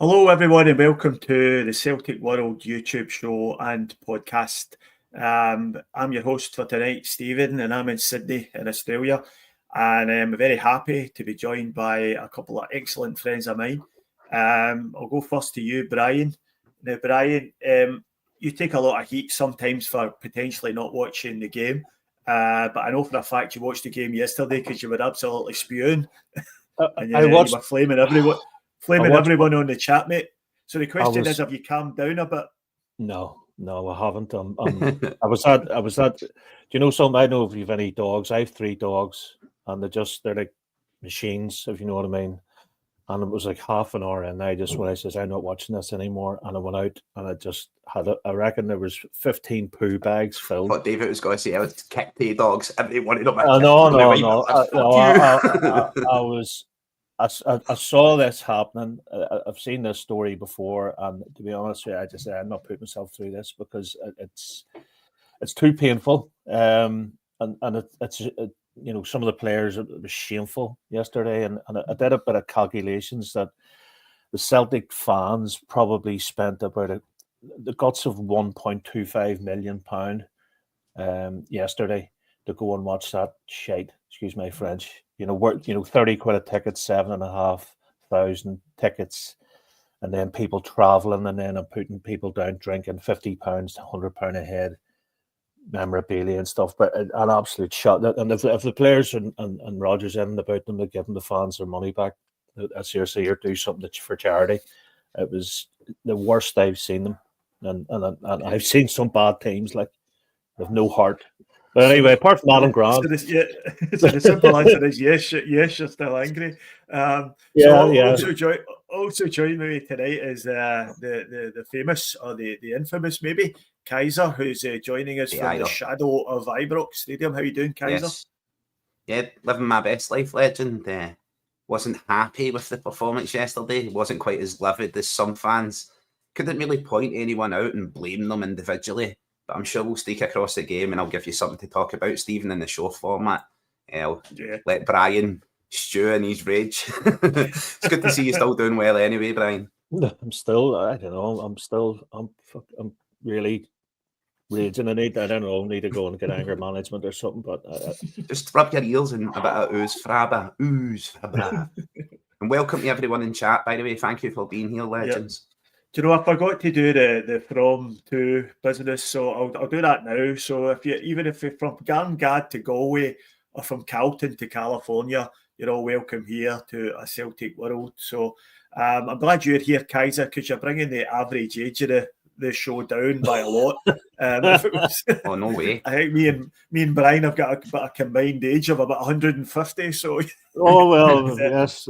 Hello, everyone, and welcome to the Celtic World YouTube show and podcast. I'm your host for tonight, Stephen, and I'm in Sydney in Australia. And I'm very happy to be joined by a couple of excellent friends of mine. I'll go first to you, Brian. Now, Brian, you take a lot of heat sometimes for potentially not watching the game. But I know for a fact you watched the game yesterday because you were absolutely spewing. And you were flaming everyone. Everyone on the chat, mate. So the question is, have you calmed down a bit? No, I haven't. I was at. Do you know something? I know if you've any dogs. I have 3 dogs, and they're like machines, if you know what I mean. And it was like half an hour, and I says, I'm not watching this anymore. And I went out, and I just had I reckon there was 15 poo bags filled. What David was going to say, I would kick 2 dogs. Every one of them. No. I saw this happening. I've seen this story before, and to be honest with you, I just say I'm not putting myself through this because it's too painful. And it's some of the players, it was shameful yesterday, and I did a bit of calculations that the Celtic fans probably spent about the guts of £1.25 million yesterday to go and watch that shite. Excuse my French. 30 quid a ticket, 7,500 tickets, and then people travelling, and then I'm putting people down drinking £50 to £100 a head, memorabilia and stuff. But an absolute shot. And if the players and Rodgers in about them, they're giving the fans their money back, seriously, or do something for charity. It was the worst I've seen them, and I've seen some bad teams like with no heart. But anyway, apart from Adam Grant, so the simple answer is yes. You're still angry. Also joining me tonight is the famous or the infamous maybe Kaiser, who's joining us from the shadow of Ibrox Stadium. How are you doing, Kaiser? Yes. Yeah, living my best life, legend. Wasn't happy with the performance yesterday. Wasn't quite as livid as some fans. Couldn't really point anyone out and blame them individually. But I'm sure we'll sneak across the game and I'll give you something to talk about, Stephen, in the show format. Let Brian stew in his rage. It's good to see you still doing well anyway, Brian. I'm still, I don't know, I'm really raging. I need to go and get anger management or something, but... Just rub your ears and a bit of ooze fraba. And welcome to everyone in chat, by the way. Thank you for being here, legends. Yep. Do you know, I forgot to do the from to business, so I'll do that now. So if you're from Garngad to Galway or from Carlton to California, you're all welcome here to a Celtic World. So I'm glad you're here, Kaiser, because you're bringing the average age of the show down by a lot. Oh, no way! I think me and Brian have got a combined age of about 150. So yes,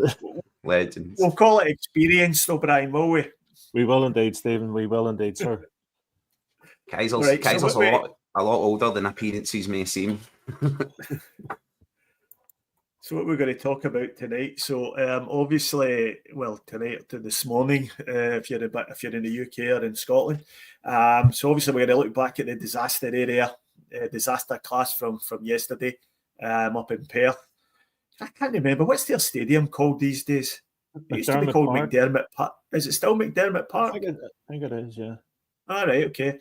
legends. We'll call it experience, though, Brian, will we? We will indeed, Stephen. We will indeed, sir. Kaiser's a lot older than appearances may seem. So what we're going to talk about tonight. So obviously, tonight to this morning, if you're in the UK or in Scotland. So obviously we're going to look back at the disaster area, disaster class from yesterday, up in Perth. I can't remember what's their stadium called these days. It used to be called McDermott Park. Is it still McDermott Park? I think it is, yeah. All right, okay.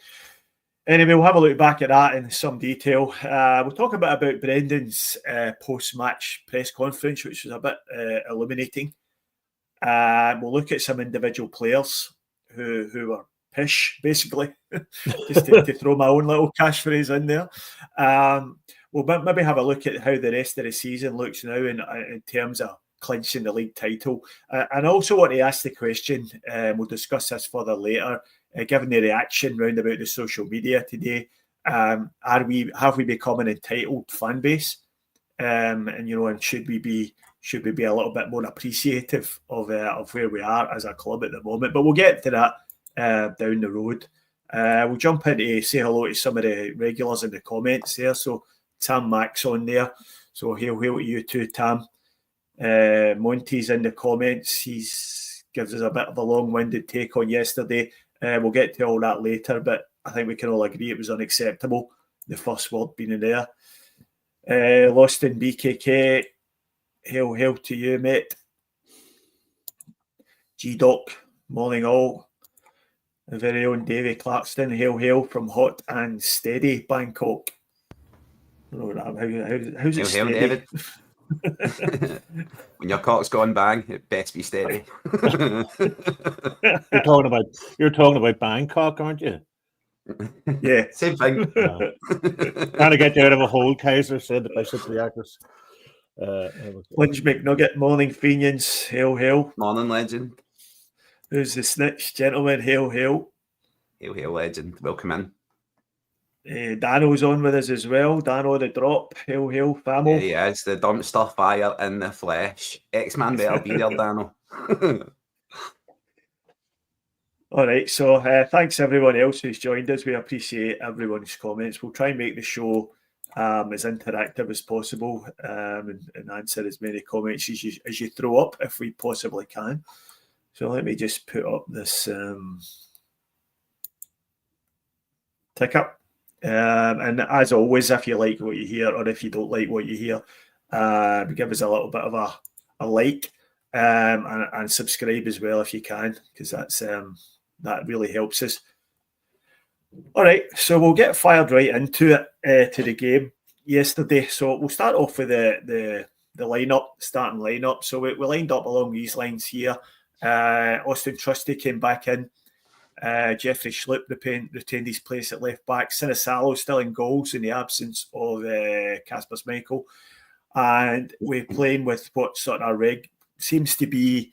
Anyway, we'll have a look back at that in some detail. We'll talk a bit about Brendan's post-match press conference, which was a bit illuminating. We'll look at some individual players who were pish, basically, just to throw my own little catchphrase in there. We'll maybe have a look at how the rest of the season looks now in terms of clinching the league title. And also want to ask the question, we'll discuss this further later, given the reaction round about the social media today, have we become an entitled fan base? And should we be a little bit more appreciative of where we are as a club at the moment? But we'll get to that down the road. We'll jump in to say hello to some of the regulars in the comments there. So Tam Mack's on there. So hail to you too, Tam. Monty's in the comments. He gives us a bit of a long-winded take on yesterday. We'll get to all that later, but I think we can all agree it was unacceptable, the first word being in there. Lost in BKK. Hail to you, mate. G-Doc Morning all. The very own Davy Clarkston, hail from hot and steady Bangkok. I don't know, how's it Hail, steady? David. When your cock's gone bang, it best be steady. You're talking about Bangkok, aren't you? Yeah. Same thing. Trying to get you out of a hole, Kaiser, said the Bishop of the actors. Lynch McNugget, morning Fenians, hail. Morning, legend. Who's the snitch, gentlemen, hail. Hail, legend. Welcome in. Dano's on with us as well. Dano the drop, hail, famo. Yeah, he is the dumpster fire in the flesh. X-Man better be there, Dano. All right, so thanks everyone else who's joined us. We appreciate everyone's comments. We'll try and make the show as interactive as possible and answer as many comments as you throw up if we possibly can. So let me just put up this ticker. And as always, if you like what you hear or if you don't like what you hear, give us a little bit of a like and subscribe as well if you can, because that really helps us. All right, so we'll get fired right into it, to the game yesterday. So we'll start off with the starting lineup. So we lined up along these lines here. Austin Trusty came back in. Jeffrey Schlupp retained his place at left back. Sinisalo still in goals in the absence of Kasper Schmeichel. And we're playing with what sort of seems to be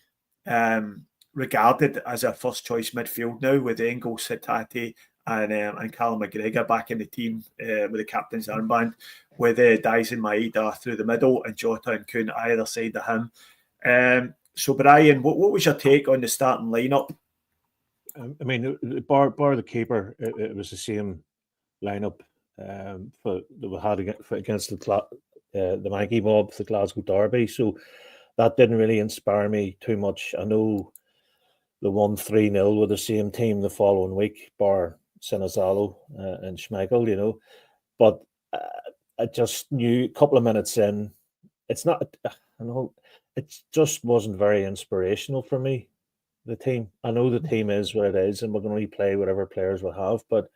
regarded as a first choice midfield now, with Engels, Hatate and Callum McGregor back in the team with the captain's armband, with Dyson Maeda through the middle and Jota and Kuhn either side of him. So Brian, what was your take on the starting lineup? I mean, bar the keeper, it was the same lineup that we had against the Maggie Mob, the Glasgow Derby. So that didn't really inspire me too much. I know the 1-3-0 with the same team the following week, bar Sinisalo and Schmeichel, But I just knew a couple of minutes in, it's not, I know, it just wasn't very inspirational for me. The team. I know the team is what it is, and we're going to replay whatever players we have. But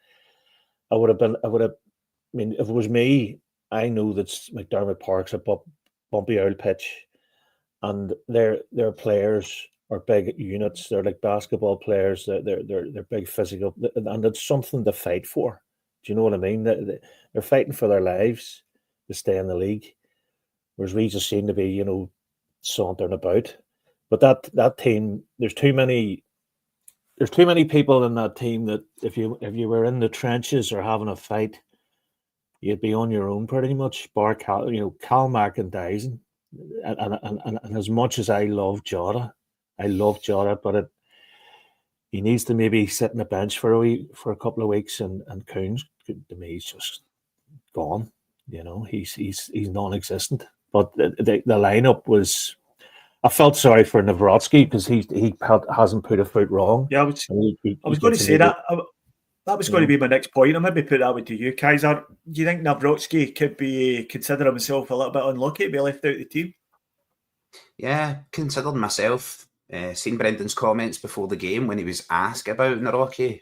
I mean, if it was me, I know that McDermott Park's a bumpy old pitch, and their players are big units. They're like basketball players. They're big physical, and it's something to fight for. Do you know what I mean? They're fighting for their lives to stay in the league, whereas we just seem to be, sauntering about. But that team, there's too many people in that team that if you were in the trenches or having a fight, you'd be on your own pretty much. Bar Kalmack and Dyson, and as much as I love Jota, but he needs to maybe sit on the bench for a couple of weeks. And Kuhn's, to me, he's just gone. He's non-existent. But the lineup was. I felt sorry for Nawrocki because he hasn't put a foot wrong. Yeah, I was going to say that. That was going to be my next point. I'll maybe put that one to you, Kaiser. Do you think Nawrocki could be consider himself a little bit unlucky to be left out of the team? Yeah, considered myself. Seen Brendan's comments before the game when he was asked about Nawrocki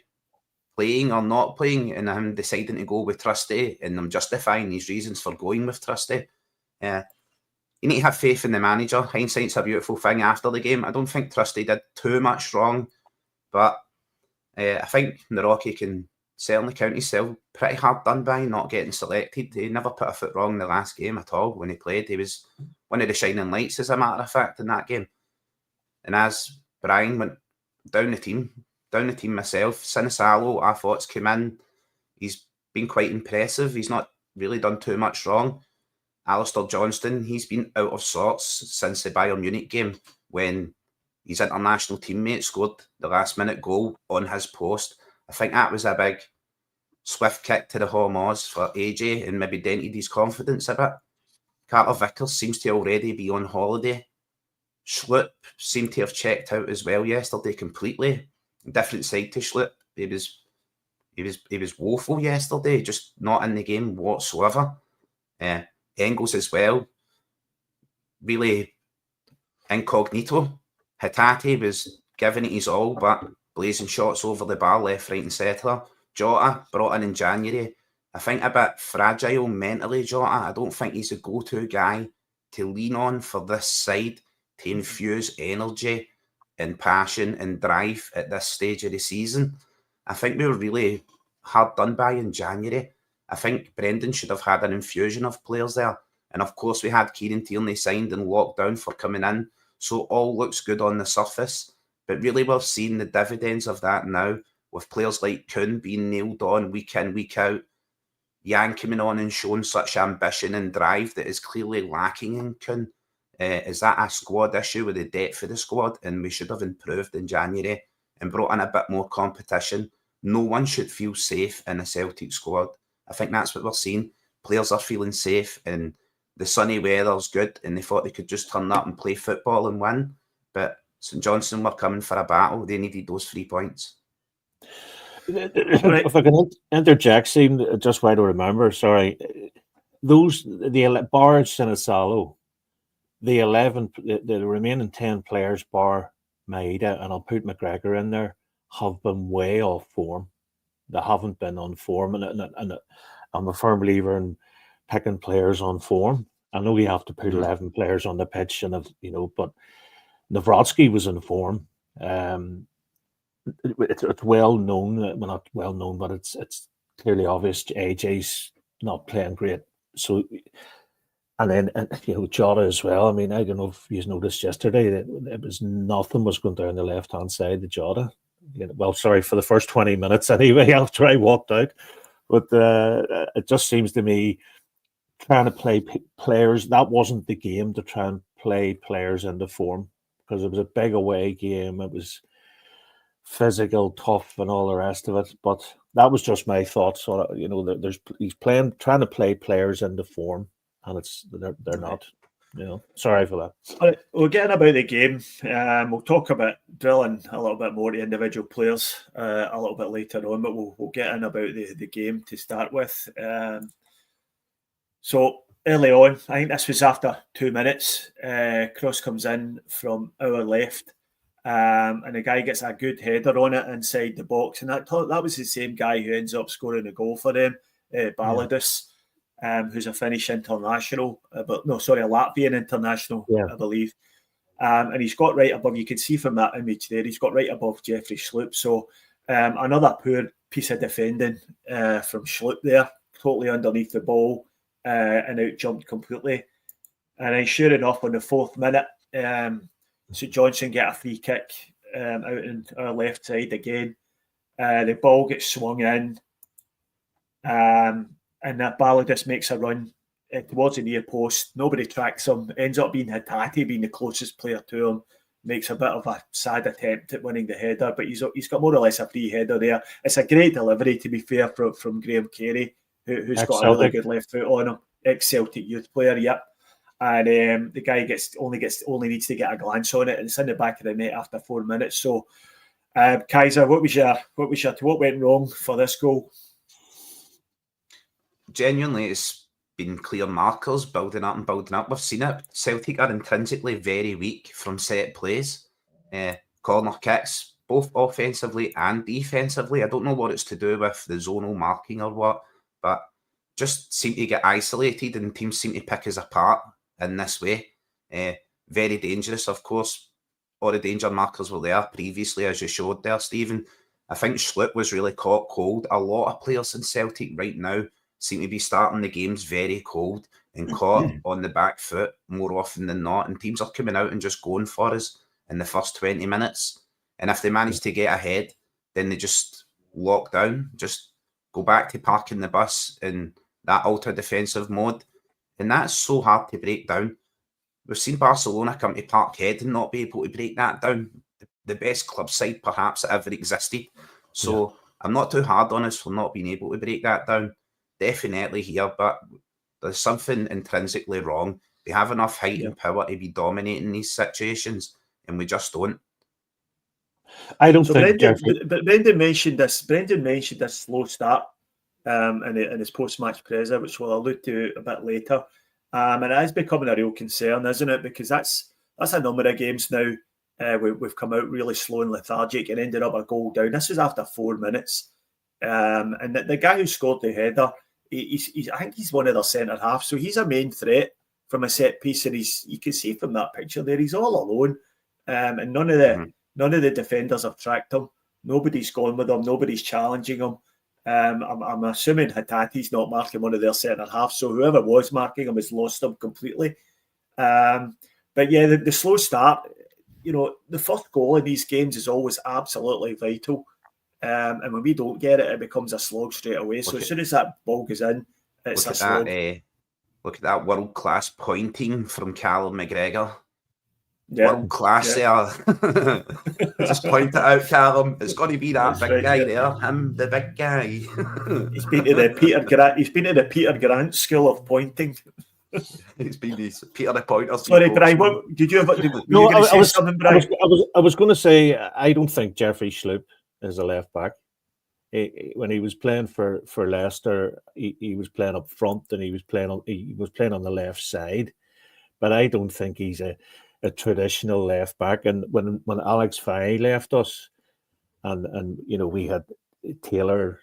playing or not playing, and him deciding to go with Trusty, and them justifying his reasons for going with Trusty. Yeah. You need to have faith in the manager. Hindsight's a beautiful thing after the game. I don't think Trusty did too much wrong, but I think Nawrocki can certainly count himself pretty hard done by not getting selected. He never put a foot wrong in the last game at all when he played. He was one of the shining lights, as a matter of fact, in that game. And as Brian went down the team myself, Sinisalo, I thought's come in. He's been quite impressive. He's not really done too much wrong. Alistair Johnston, he's been out of sorts since the Bayern Munich game when his international teammate scored the last-minute goal on his post. I think that was a big swift kick to the Hormoz for AJ and maybe dented his confidence a bit. Carter Vickers seems to already be on holiday. Schlupp seemed to have checked out as well yesterday completely. Different side to Schlupp. He was woeful yesterday, just not in the game whatsoever. Engels as well, really incognito. Hatate was giving it his all, but blazing shots over the bar, left, right, and centre. Jota, brought in January. I think a bit fragile mentally, Jota. I don't think he's a go-to guy to lean on for this side to infuse energy and passion and drive at this stage of the season. I think we were really hard done by in January. I think Brendan should have had an infusion of players there. And of course, we had Kieran Tierney signed and locked down for coming in. So all looks good on the surface. But really, we're seeing the dividends of that now with players like Kuhn being nailed on week in, week out. Yang coming on and showing such ambition and drive that is clearly lacking in Kuhn. Is that a squad issue with the depth of the squad? And we should have improved in January and brought in a bit more competition. No one should feel safe in a Celtic squad. I think that's what we're seeing. Players are feeling safe and the sunny weather's good and they thought they could just turn up and play football and win. But St Johnstone were coming for a battle. They needed those 3 points. If I can interject, Stephen, just while I remember, sorry, the bar Sinisalo, the remaining 10 players bar Maeda, and I'll put McGregor in there, have been way off form. They haven't been on form, and I'm a firm believer in picking players on form. I know you have to put 11 players on the pitch, and but Nawrocki was in form. It's well known, well, not well known, but it's clearly obvious AJ's not playing great. So, and then Jota as well. I mean, I don't know if you noticed yesterday that it was nothing was going down the left hand side of Jota. Well, sorry, for the first 20 minutes anyway, after I walked out. But it just seems to me trying to play players, that wasn't the game to try and play players into form, because it was a big away game. It was physical, tough, and all the rest of it. But that was just my thoughts. So he's trying to play players into form, and they're not. Sorry for that. All right, we'll get in about the game. We'll talk about drilling a little bit more to individual players a little bit later on, but we'll get in about the game to start with. So early on, I think this was after 2 minutes, cross comes in from our left, and the guy gets a good header on it inside the box, and that was the same guy who ends up scoring a goal for them, Balidis. Who's a Finnish international, a Latvian international, I believe. And he's got right above, you can see from that image there, he's got right above Jeffrey Schlupp. So another poor piece of defending from Schlupp there, totally underneath the ball and out jumped completely. And then sure enough, on the 4th minute, St Johnstone get a free kick out on our left side again. The ball gets swung in. And that Balidis makes a run towards the near post. Nobody tracks him. Ends up being Hatate, being the closest player to him. Makes a bit of a sad attempt at winning the header, but he's got more or less a free header there. It's a great delivery, to be fair, from Graham Carey, who's got a really good left foot on him. Ex-Celtic youth player, yep. And the guy only needs to get a glance on it, and it's in the back of the net after 4 minutes. So, Kaiser, what went wrong for this goal? Genuinely, it's been clear markers building up. We've seen it. Celtic are intrinsically very weak from set plays, corner kicks, both offensively and defensively. I don't know what it's to do with the zonal marking or what, but just seem to get isolated and teams seem to pick us apart in this way. Very dangerous, of course. All the danger markers were there previously, as you showed there, Stephen. I think Schlupp was really caught cold. A lot of players in Celtic right now seem to be starting the games very cold and caught on the back foot more often than not. And teams are coming out and just going for us in the first 20 minutes. And if they manage to get ahead, then they just lock down, just go back to parking the bus in that ultra-defensive mode. And that's so hard to break down. We've seen Barcelona come to Parkhead and not be able to break that down. The best club side, perhaps, that ever existed. So I'm not too hard on us for not being able to break that down. Definitely here, but there's something intrinsically wrong. We have enough height and power to be dominating these situations, and we just don't. I don't think. Brendan mentioned this. Brendan mentioned this slow start in his post-match presser, which we'll allude to a bit later. And it is becoming a real concern, isn't it? Because that's a number of games now we've come out really slow and lethargic and ended up a goal down. This is after 4 minutes. And the guy who scored the header, I think he's one of their centre halves, so he's a main threat from a set piece, and you can see from that picture there he's all alone, and none of the defenders have tracked him. Nobody's gone with him. Nobody's challenging him. I'm assuming Hatate's not marking one of their centre halves, so whoever was marking him has lost him completely. But yeah, the slow start. The first goal in these games is always absolutely vital. And when we don't get it, it becomes a slog straight away. So as soon as that ball goes in, it's a slog. Look at that world-class pointing from Callum McGregor. Yeah. World-class there. Just point it out, Callum. It's got to be that big guy there. Him, the big guy. He's been to the Peter Grant School of Pointing. He's been Peter the Pointer. Sorry, Brian. What did you have? I was going to say I don't think Jeffrey Schlupp is a left back. When he was playing for Leicester, he was playing up front and he was playing on the left side. But I don't think he's a traditional left back. And when Alex Faye left us, and we had Taylor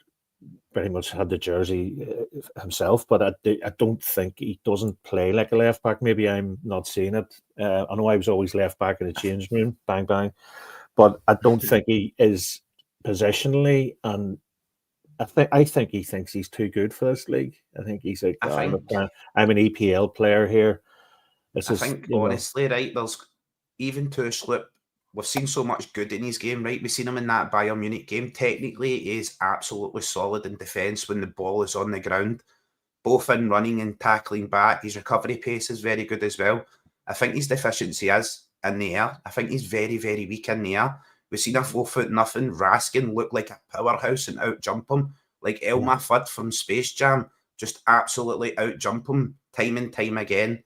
pretty much had the jersey himself, but I don't think he doesn't play like a left back. Maybe I'm not seeing it. I know I was always left back in the changing room, bang bang, but I don't think he is positionally, and I think he thinks he's too good for this league. I think he's like, I'm an EPL player here. Honestly, right, there's even to Schlupp, we've seen so much good in his game, right? We've seen him in that Bayern Munich game. Technically, he is absolutely solid in defence when the ball is on the ground, both in running and tackling back. His recovery pace is very good as well. I think his deficiency is in the air. I think he's very, very weak in the air. We've seen a 4'0" Raskin look like a powerhouse and out-jump him. Like Elmer Fudd from Space Jam, just absolutely out-jump him time and time again.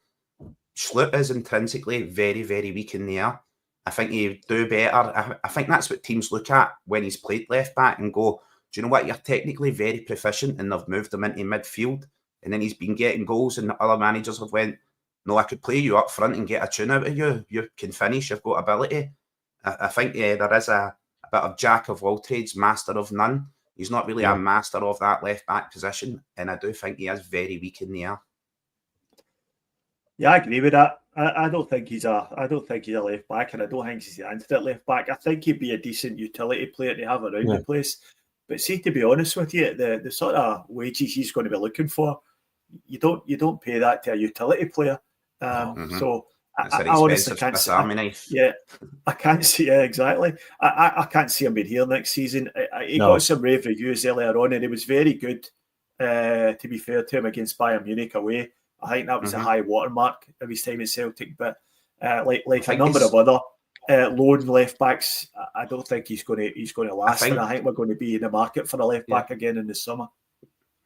Schlupp is intrinsically very, very weak in the air. I think he'd do better. I think that's what teams look at when he's played left back and go, do you know what? You're technically very proficient, and they've moved him into midfield. And then he's been getting goals, and other managers have went, no, I could play you up front and get a tune out of you. You can finish. You've got ability. I think there is a bit of jack of all trades, master of none. He's not really a master of that left back position, and I do think he is very weak in the air. Yeah, I agree with that. I don't think he's a left back, and I don't think he's the answer at left back. I think he'd be a decent utility player to have around the place. But see, to be honest with you, the sort of wages he's going to be looking for, you don't pay that to a utility player. So I honestly can't see. I can't see. Yeah, exactly. I can't see him being here next season. He got some rave reviews earlier on, and it was very good. To be fair to him, against Bayern Munich away, I think that was a high watermark of his time at Celtic. But like a number of other lone left backs, I don't think he's going to last. And I think we're going to be in the market for a left back again in the summer.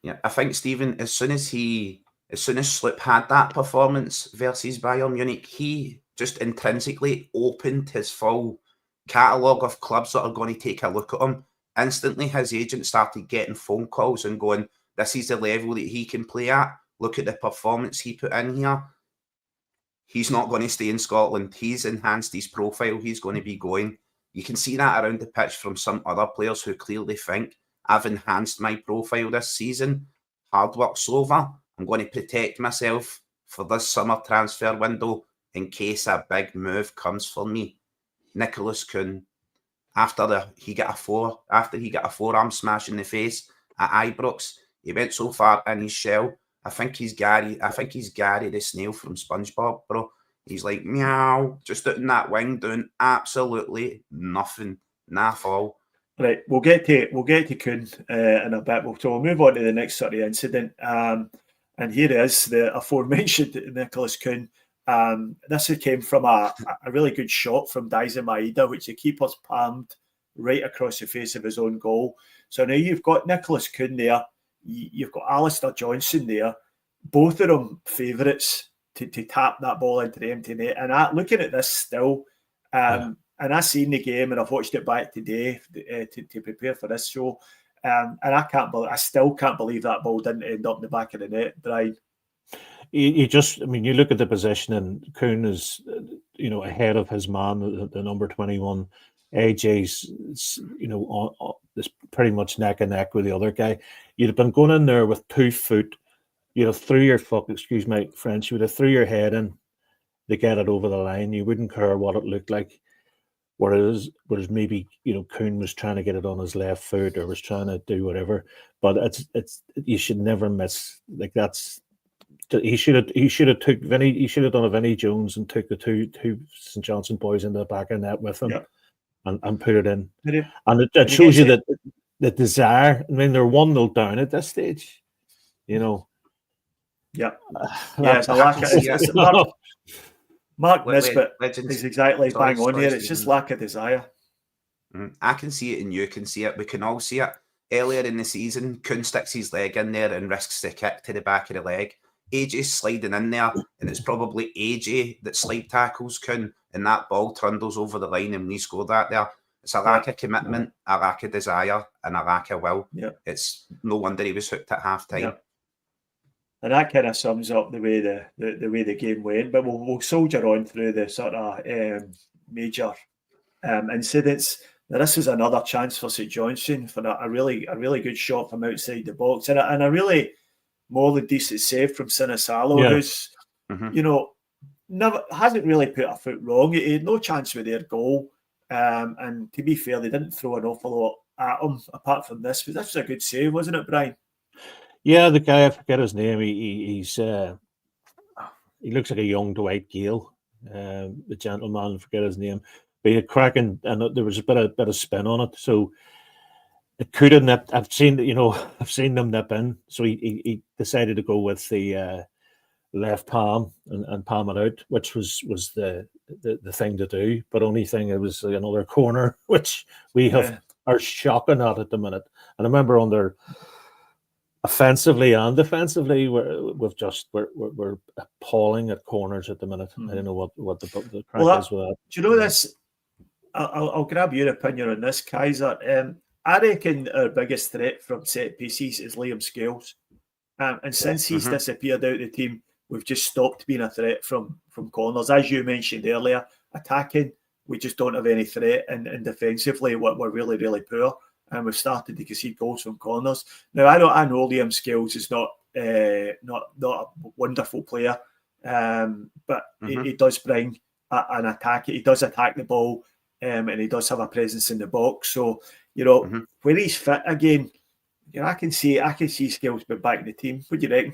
Yeah, I think Stephen, as soon as Schlupp had that performance versus Bayern Munich, he just intrinsically opened his full catalogue of clubs that are going to take a look at him. Instantly, his agent started getting phone calls and going, this is the level that he can play at. Look at the performance he put in here. He's not going to stay in Scotland. He's enhanced his profile. He's going to be going. You can see that around the pitch from some other players who clearly think, I've enhanced my profile this season. Hard work's over. I'm going to protect myself for this summer transfer window in case a big move comes for me. Nicholas Kuhn, after he got a forearm smash in the face at Ibrox, he went so far in his shell. I think he's Gary the snail from SpongeBob, bro. He's like meow, just out in that wing doing absolutely nothing, naff all. Right, we'll get to Kuhn in a bit. So we'll move on to the next sort of incident. And here is the aforementioned Nicholas Kuhn. This came from a really good shot from Daizen Maeda, which the keeper's palmed right across the face of his own goal. So now you've got Nicholas Kuhn there. You've got Alistair Johnson there. Both of them favourites to tap that ball into the empty net. And looking at this still, and I've seen the game and I've watched it back today to prepare for this show. And I still can't believe that ball didn't end up in the back of the net, Brian. you just, I mean, you look at the position, and Kuhn is, ahead of his man, the number 21. AJ's, is pretty much neck and neck with the other guy. You'd have been going in there with 2 foot. You'd have threw your excuse my French. You would have threw your head in to get it over the line. You wouldn't care what it looked like. Whereas maybe Kuhn was trying to get it on his left foot or was trying to do whatever. But it's you should never miss, like, that's. He should have took Vinny. He should have done a Vinnie Jones and took the two St. Johnson boys in the back of net with him, and put it in. And it shows you that the desire. I mean, they're 1-0 down at this stage. Yeah, it's a lack of. Mark Nisbet is exactly bang on here. It's just lack of desire. I can see it, and you can see it. We can all see it. Earlier in the season, Kuhn sticks his leg in there and risks the kick to the back of the leg. AJ's sliding in there, and it's probably AJ that slide tackles Kuhn, and that ball trundles over the line, and we score that there. It's a lack of commitment, a lack of desire, and a lack of will. It's no wonder he was hooked at half time. And that kind of sums up the way the game went. But we'll soldier on through the sort of major incidents. Now, this was another chance for St. Johnstone for a really good shot from outside the box, and a really more than decent save from Sinisalo, who's never hasn't really put a foot wrong. He had no chance with their goal, and to be fair, they didn't throw an awful lot at him apart from this. But this was a good save, wasn't it, Brian? Yeah, the guy, I forget his name. He looks like a young Dwight Gale, the gentleman. I forget his name. But he had cracking, and there was a bit of spin on it, so it could have nipped. I've seen them nip in. So he decided to go with the left palm and palm it out, which was the thing to do. But only thing, it was another corner, which we are shocking at the minute. And I remember under offensively and defensively, we're appalling at corners at the minute. I don't know what the crack is with that. Do you know this? I'll grab your opinion on this, Kaiser. I reckon our biggest threat from set pieces is Liam Scales. And since he's disappeared out of the team, we've just stopped being a threat from corners. As you mentioned earlier, attacking, we just don't have any threat. And defensively, we're really, really poor. And we've started to concede goals from corners. Now, I know Liam Scales is not a wonderful player, but he does bring an attack. He does attack the ball, and he does have a presence in the box. So, when he's fit again, I can see Scales be back in the team. What do you reckon?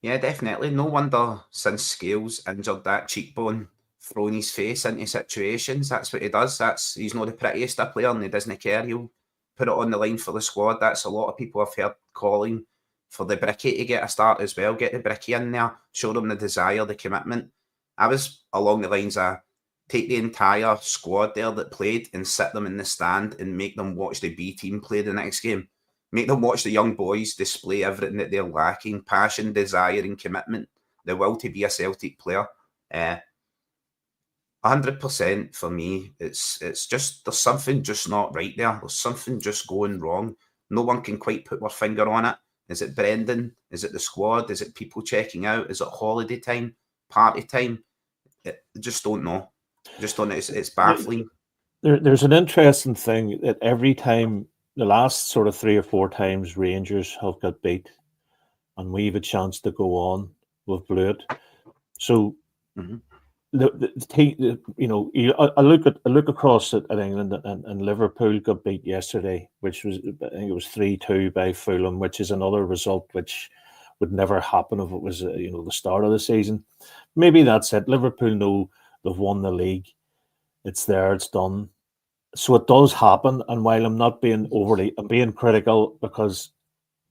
Yeah, definitely. No wonder since Scales injured that cheekbone, throwing his face into situations. That's what he does. He's not the prettiest of player, and he doesn't care. He'll put it on the line for the squad. That's a lot of people I've heard calling for the Bricky to get a start as well. Get the Bricky in there, show them the desire, the commitment. I was along the lines of take the entire squad there that played and sit them in the stand and make them watch the B team play the next game. Make them watch the young boys display everything that they're lacking: passion, desire and commitment, the will to be a Celtic player. 100% for me, it's just, there's something just not right there. There's something just going wrong. No one can quite put their finger on it. Is it Brendan? Is it the squad? Is it people checking out? Is it holiday time? Party time? I just don't know. It's baffling. There's an interesting thing that every time, the last sort of 3 or 4 times Rangers have got beat and we've a chance to go on, we've blew it. So the I look across at England, and Liverpool got beat yesterday, which was, I think it was 3-2 by Fulham, which is another result which would never happen if it was the start of the season. Maybe that's it. Liverpool know they've won the league. It's there, it's done. So it does happen. And while I'm not being I'm being critical, because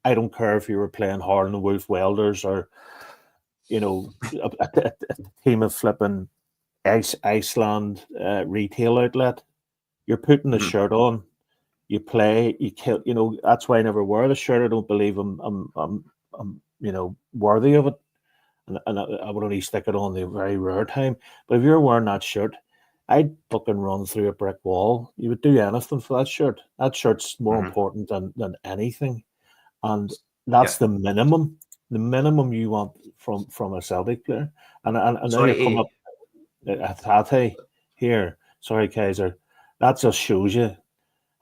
I don't care if you were playing Harlan Wolf Welders or a team of flipping Iceland retail outlet. You're putting the shirt on, you play, you kill. That's why I never wear the shirt. I don't believe I'm worthy of it, and I would only stick it on the very rare time. But if you're wearing that shirt, I'd fucking run through a brick wall. You would do anything for that shirt. That shirt's more important than anything, and that's the minimum. the minimum you want from a Celtic player. And now Sorry, you're coming up Hatate here. Sorry, Kaiser. That just shows you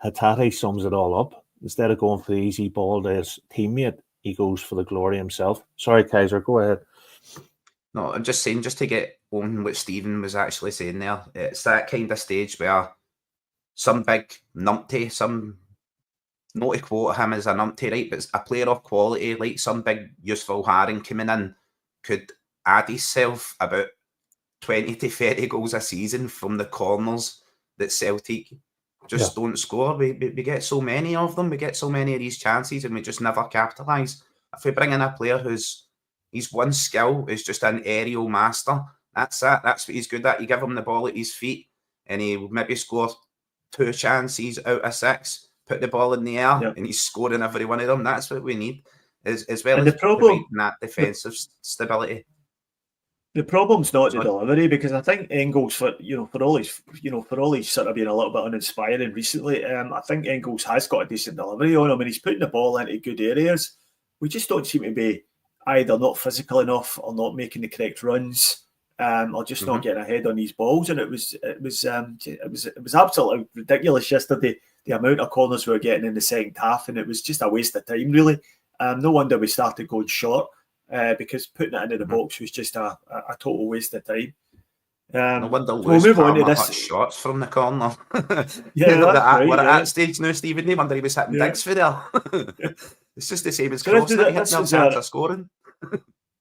Hatate sums it all up. Instead of going for the easy ball to his teammate, he goes for the glory himself. Sorry, Kaiser, go ahead. No, I'm just saying, just to get on what Stephen was actually saying there, it's that kind of stage where some big numpty, not to quote him as a numpty, right, but a player of quality, like some big useful Haring coming in, could add himself about 20 to 30 goals a season from the corners that Celtic just don't score. We get so many of them, we get so many of these chances, and we just never capitalise. If we bring in a player his one skill is just an aerial master, that's it. That's what he's good at. You give him the ball at his feet, and he maybe score 2 chances out of 6, put the ball in the air, and he's scoring every one of them. That's what we need, as well as providing that defensive stability. The problem's not the delivery, because I think Engels, for all he's sort of been a little bit uninspiring recently, I think Engels has got a decent delivery on him, and he's putting the ball into good areas. We just don't seem to be either not physical enough or not making the correct runs, or just not getting ahead on these balls. And it was absolutely ridiculous yesterday, the amount of corners we were getting in the second half, and it was just a waste of time, really. No wonder we started going short. Because putting it into the box was just a total waste of time. No wonder Lewis Palmer hit shots from the corner. We're at that stage now, Stephen. No wonder he was hitting digs for there. It's just the same as crossing. He had no chance of scoring.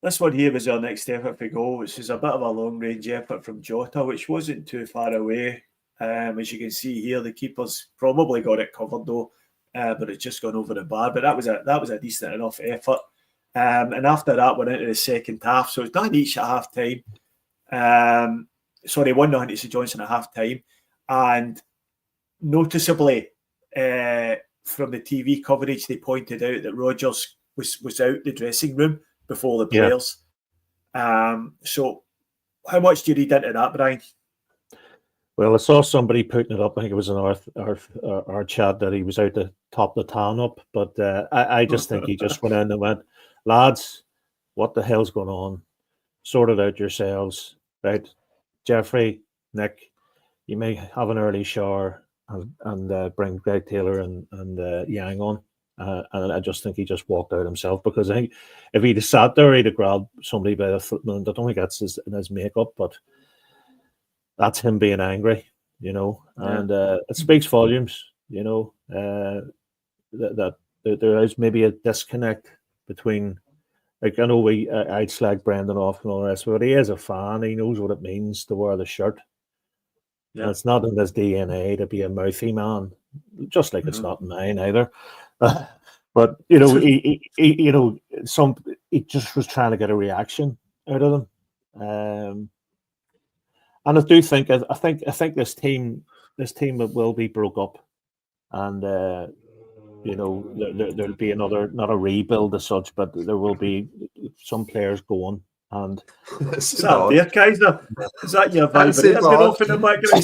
This one here was our next effort for goal, which is a bit of a long-range effort from Jota, which wasn't too far away. As you can see here, the keeper's probably got it covered though, but it's just gone over the bar. But that was a decent enough effort. And after that, went into the second half. So it's done each at half time. 1-0 to St Johnstone at half time. And noticeably, from the TV coverage, they pointed out that Rodgers was out the dressing room before the players. So how much do you read into that, Brian? Well, I saw somebody putting it up. I think it was in our chat that he was out to top the town up. But I just think he just went in and went, lads, what the hell's going on? Sort it out yourselves, right? Jeffrey, Nick, you may have an early shower and bring Greg Taylor and Yang on. And I just think he just walked out himself, because I think if he'd have sat there, he'd have grabbed somebody by the foot. I don't think that's in his makeup, but that's him being angry, and it speaks volumes, that there is maybe a disconnect between, like, I know I'd slag Brendan off and all the rest, but he is a fan. He knows what it means to wear the shirt. Yeah. And it's not in his DNA to be a mouthy man, just like it's not in mine either. But he just was trying to get a reaction out of them. And I do think I think this team will be broke up, and there'll be another, not a rebuild as such, but there will be some players going. And is that there, Kaiser? Is that your vibrator going off in the background?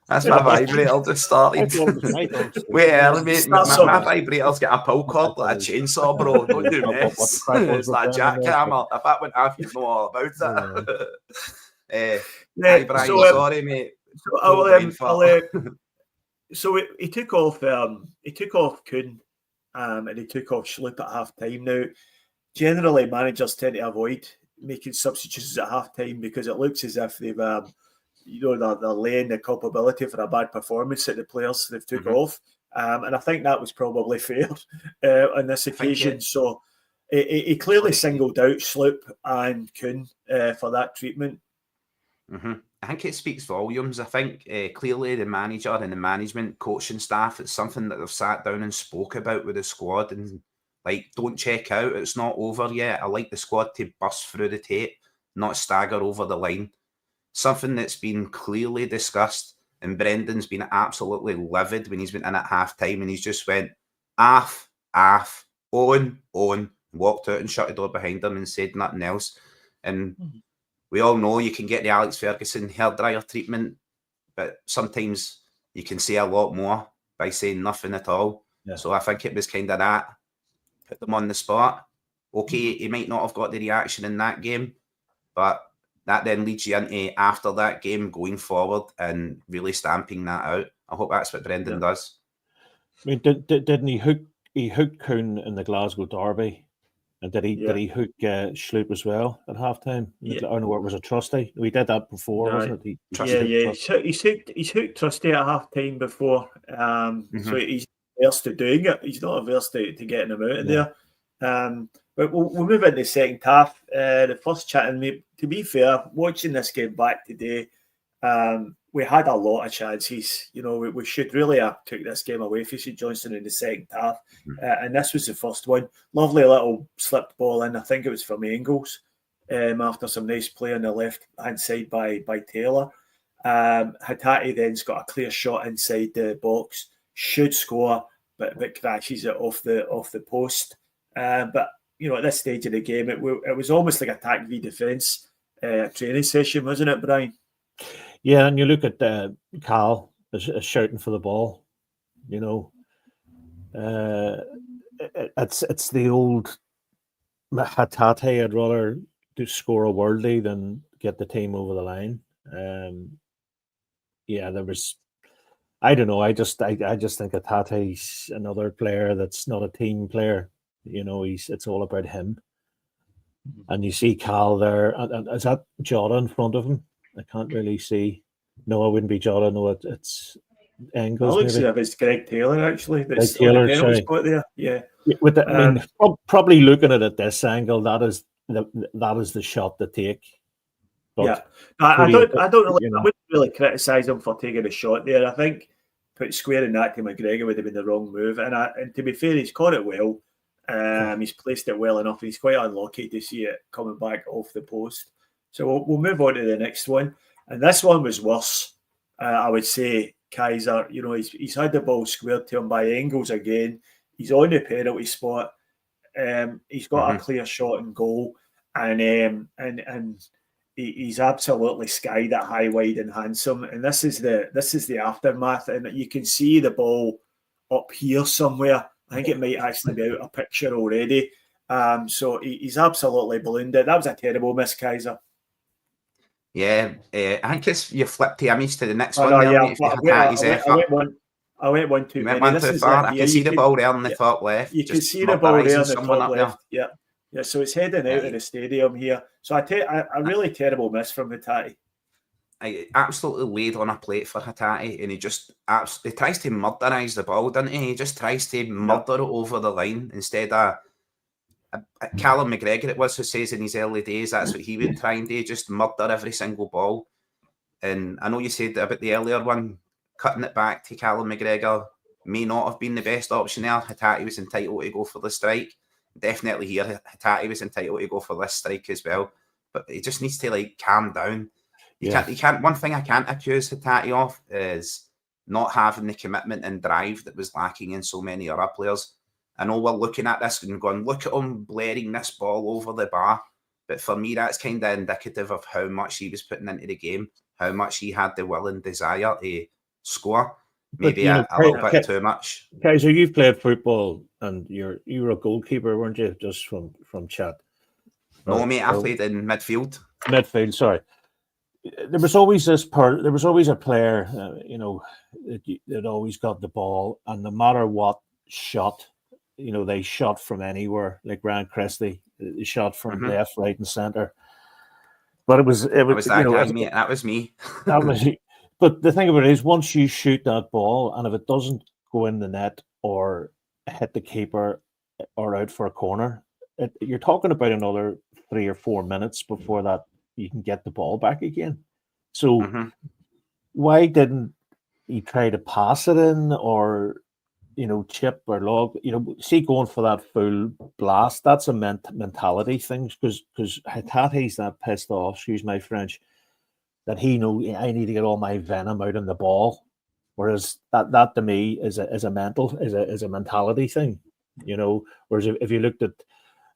That's my vibrator just starting. Wait, mate, my vibrator's got a pull cord like a chainsaw, bro. Don't do this. It's like a jackhammer. If that went off, you'd know all about it. Brian, sorry, mate. So he took off Kuhn, and he took off Schlupp at half time. Now, generally, managers tend to avoid making substitutions at half time, because it looks as if they've they're laying the culpability for a bad performance at the players they've took off. And I think that was probably fair on this occasion. So he clearly singled out Schlupp and Kuhn for that treatment. I think it speaks volumes. I think clearly the manager and the management, coaching staff, it's something that they've sat down and spoke about with the squad, and like, don't check out, it's not over yet. I like the squad to bust through the tape, not stagger over the line. Something that's been clearly discussed, and Brendan's been absolutely livid when he's been in at half time, and he's just went off, on, walked out and shut the door behind him and said nothing else. And we all know you can get the Alex Ferguson hairdryer treatment, but sometimes you can say a lot more by saying nothing at all. Yeah. So I think it was kind of that. Put them on the spot. Okay, he might not have got the reaction in that game, but that then leads you into after that game going forward and really stamping that out. I hope that's what Brendan does. I mean, didn't he hooked Kuhn in the Glasgow derby, and did he hook Schlupp as well at halftime? I don't know, it was a Trusty. We did that before, wasn't it? He's hooked Trusty at halftime before, so he's averse to doing it. He's not averse to getting him out of there. But we'll move into the second half. The first chat, and to be fair, watching this game back today, we had a lot of chances. You know, we should really have took this game away from St Johnstone in the second half, and this was the first one. Lovely little slipped ball in. I think it was from Engels after some nice play on the left hand side by Taylor. Hatate then's got a clear shot inside the box, should score, but crashes it off the post. But you know, at this stage of the game, it was almost like attack v defence training session, wasn't it, Brian? Yeah, and you look at Cal is shouting for the ball. You know, it's the old Hatate. I'd rather do score a worldie than get the team over the line. There was. I don't know. I just think Hatate's another player that's not a team player. You know, it's all about him. And you see Cal there. Is that Jota in front of him? I can't really see. No, it wouldn't be Jota. No, it's Engels. It looks like it's Greg Taylor, actually. Greg Taylor, sorry. There. Yeah. I mean, probably looking at it at this angle, that is the shot to take. But I don't really. You know, I wouldn't really criticise him for taking a shot there. I think squaring that to McGregor would have been the wrong move. And to be fair, he's caught it well. He's placed it well enough. He's quite unlucky to see it coming back off the post. So we'll move on to the next one. And this one was worse. I would say Kaiser, you know, he's had the ball squared to him by Engels again. He's on the penalty spot. He's got a clear shot and goal. And he's absolutely skied at high, wide and handsome. And this is the aftermath. And you can see the ball up here somewhere. I think it might actually be out of picture already. So he's absolutely ballooned it. That was a terrible miss, Kaiser. Yeah, I think it's you flipped the image to the next one. I went one too many. Went too far. I can see the ball there in the top left. You can see the ball there in the top left. Yeah. So it's heading out of the stadium here. So a really terrible miss from Hatate. I absolutely laid on a plate for Hatate, and he tries to murderise the ball, doesn't he? He just tries to murder it over the line instead of Callum McGregor. It was who says in his early days that's what he would try and do, just murder every single ball. And I know you said about the earlier one, cutting it back to Callum McGregor may not have been the best option there. Hatate was entitled to go for the strike. Definitely here, Hatate was entitled to go for this strike as well. But he just needs to calm down. He can't. One thing I can't accuse Hatate of is not having the commitment and drive that was lacking in so many other players. I know we're looking at this and going, look at him blaring this ball over the bar. But for me, that's kind of indicative of how much he was putting into the game, how much he had the will and desire to score. Maybe a little bit too much. Kaiser, you've played football and you were a goalkeeper, weren't you? Just from chat. No, mate, I played in midfield. Midfield, sorry. There was always a player, that always got the ball, and no matter what shot, they shot from anywhere, like Ryan Christie, he shot from left, right, and centre. But it was that guy, mate. That was me. That was. But the thing about it is, once you shoot that ball, and if it doesn't go in the net or hit the keeper or out for a corner, you're talking about another 3 or 4 minutes before that you can get the ball back again. So why didn't he try to pass it in or, chip or log? See, going for that full blast, that's a mentality thing, because Hatate's that pissed off, excuse my French, that he knows I need to get all my venom out on the ball. Whereas that to me is a mentality thing, Whereas if you looked at,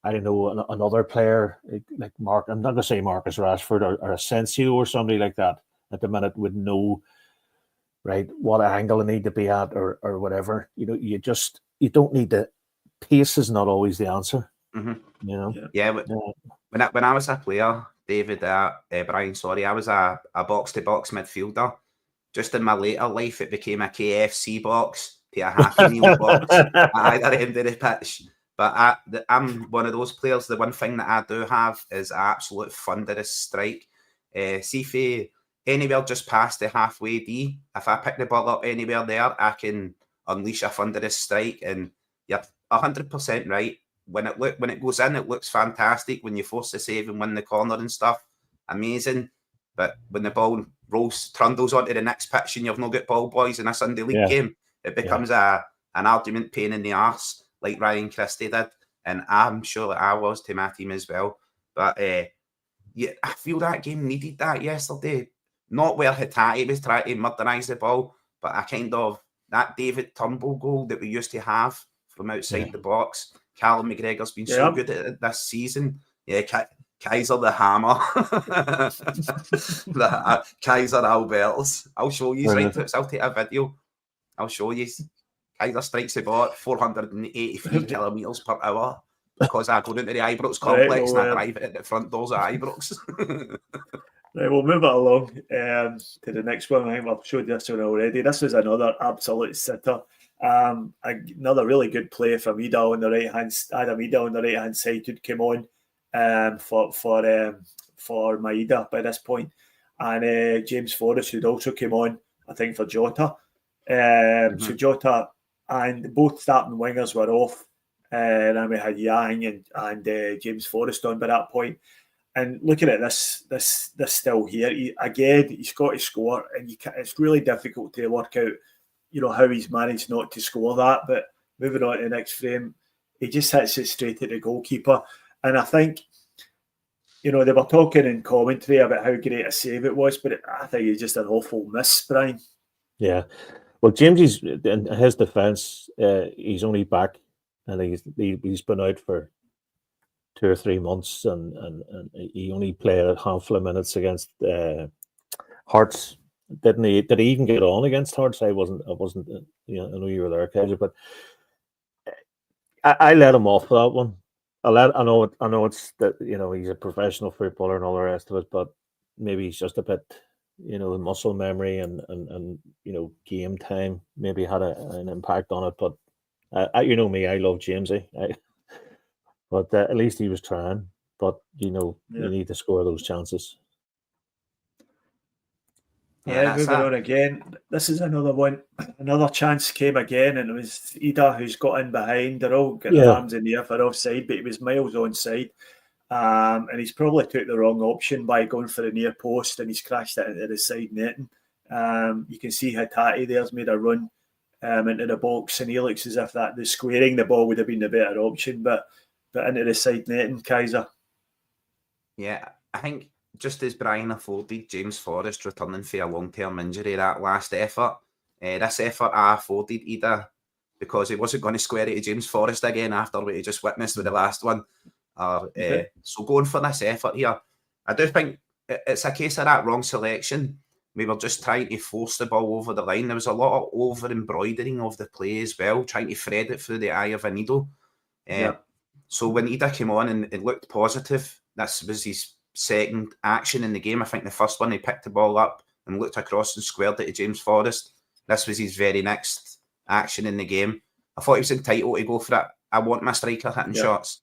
I don't know, another player like Mark, I'm not going to say Marcus Rashford or Asensio or somebody like that at the minute would know, right, what angle they need to be at or whatever. You don't need to. Pace is not always the answer. You know. Yeah. When I was a player, David, Brian, sorry, I was a box-to-box midfielder. Just in my later life, it became a KFC box to a Happy Meal box at either end of the pitch. But I'm one of those players. The one thing that I do have is absolute thunderous strike. See if anywhere just past the halfway D, if I pick the ball up anywhere there, I can unleash a thunderous strike. And you're 100% right. When it goes in, it looks fantastic. When you force the save and win the corner and stuff, amazing. But when the ball trundles onto the next pitch and you've no got ball boys in a Sunday league game, it becomes an argument pain in the arse, like Ryan Christie did. And I'm sure that I was to my team as well. But I feel that game needed that yesterday. Not where Hatate was trying to murderise the ball, but a kind of that David Turnbull goal that we used to have from outside the box. Callum McGregor's been so good at it this season. Yeah, Kaiser the Hammer. Kaiser Alberts. I'll show you. I'll take a video. I'll show you. Kaiser strikes the ball at 483 kilometres per hour because I go into the Ibrox complex and I drive it at the front doors of Ibrox. Right, we'll move it along to the next one. I think I've showed this one already. This was another absolute sitter. Another really good play from Ida on the right hand. Adam Ida on the right hand side who'd come on for Maida by this point, and James Forrest who'd also come on, I think, for Jota. So Jota and both starting wingers were off, and then we had Yang and James Forrest on by that point. And looking at this still here, he's got to score, and it's really difficult to work out, how he's managed not to score that. But moving on to the next frame, he just hits it straight at the goalkeeper. And I think, they were talking in commentary about how great a save it was, but I think it's just an awful miss, Brian. Yeah. Well, James, in his defence, he's only back, and he's been out for 2 or 3 months, and he only played a handful of minutes against Hearts. Didn't he? Did he even get on against Hearts? I wasn't. I know you were there, Kaiser, but I let him off for that one. I know it's that he's a professional footballer and all the rest of it, but maybe he's just a bit muscle memory and game time maybe had an impact on it. But me, I love Jamesy. But at least he was trying. But you need to score those chances. Yeah, moving on again. This is another one. Another chance came again, and it was Ida who's got in behind. They're all getting their arms in the air for offside, but he was miles onside. And he's probably took the wrong option by going for the near post, and he's crashed it into the side netting. You can see Hatate there's made a run into the box, and he looks as if that the squaring the ball would have been the better option, but into the side netting, Kaiser. Yeah, I think just as Brian afforded James Forrest returning for a long-term injury, that last effort, this effort I afforded Ida because he wasn't going to square it to James Forrest again after what he just witnessed with the last one. So going for this effort here, I do think it's a case of that wrong selection. We were just trying to force the ball over the line. There was a lot of over-embroidering of the play as well, trying to thread it through the eye of a needle. So when Ida came on and it looked positive, this was his second action in the game. I think the first one, he picked the ball up and looked across and squared it to James Forrest. This was his very next action in the game. I thought he was entitled to go for it. I want my striker hitting shots.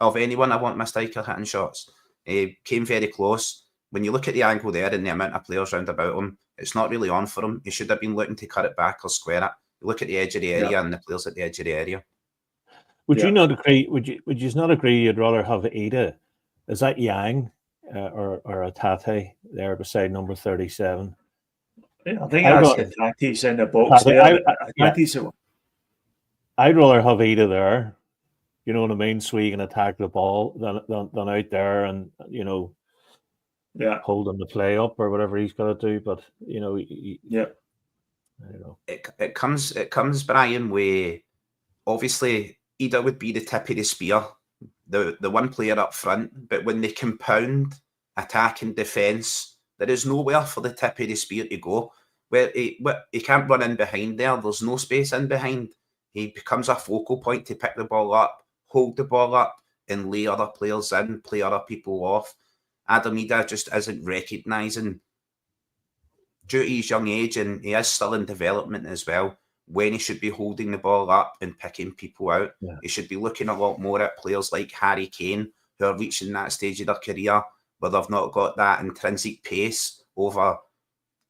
Of anyone, I want my striker hitting shots. He came very close. When you look at the angle there and the amount of players round about him, it's not really on for him. He should have been looking to cut it back or square it. You look at the edge of the area and the players at the edge of the area. Would you not agree? Would you not agree? You'd rather have Ida? Is that Yang or Hatate there beside number 37? Yeah, I think that's Hatate's in the box there. I'd rather have Ida there. You know what I mean? So he can attack the ball than out there and holding the play up or whatever he's got to do. But I don't know. It comes Brian with obviously Ida would be the tip of the spear, the one player up front. But when they compound attack and defence, there is nowhere for the tip of the spear to go. Where he can't run in behind there. There's no space in behind. He becomes a focal point to pick the ball up, hold the ball up, and lay other players in, play other people off. Adam Idah just isn't recognising, due to his young age, and he is still in development as well, when he should be holding the ball up and picking people out. Yeah. He should be looking a lot more at players like Harry Kane, who are reaching that stage of their career where they've not got that intrinsic pace over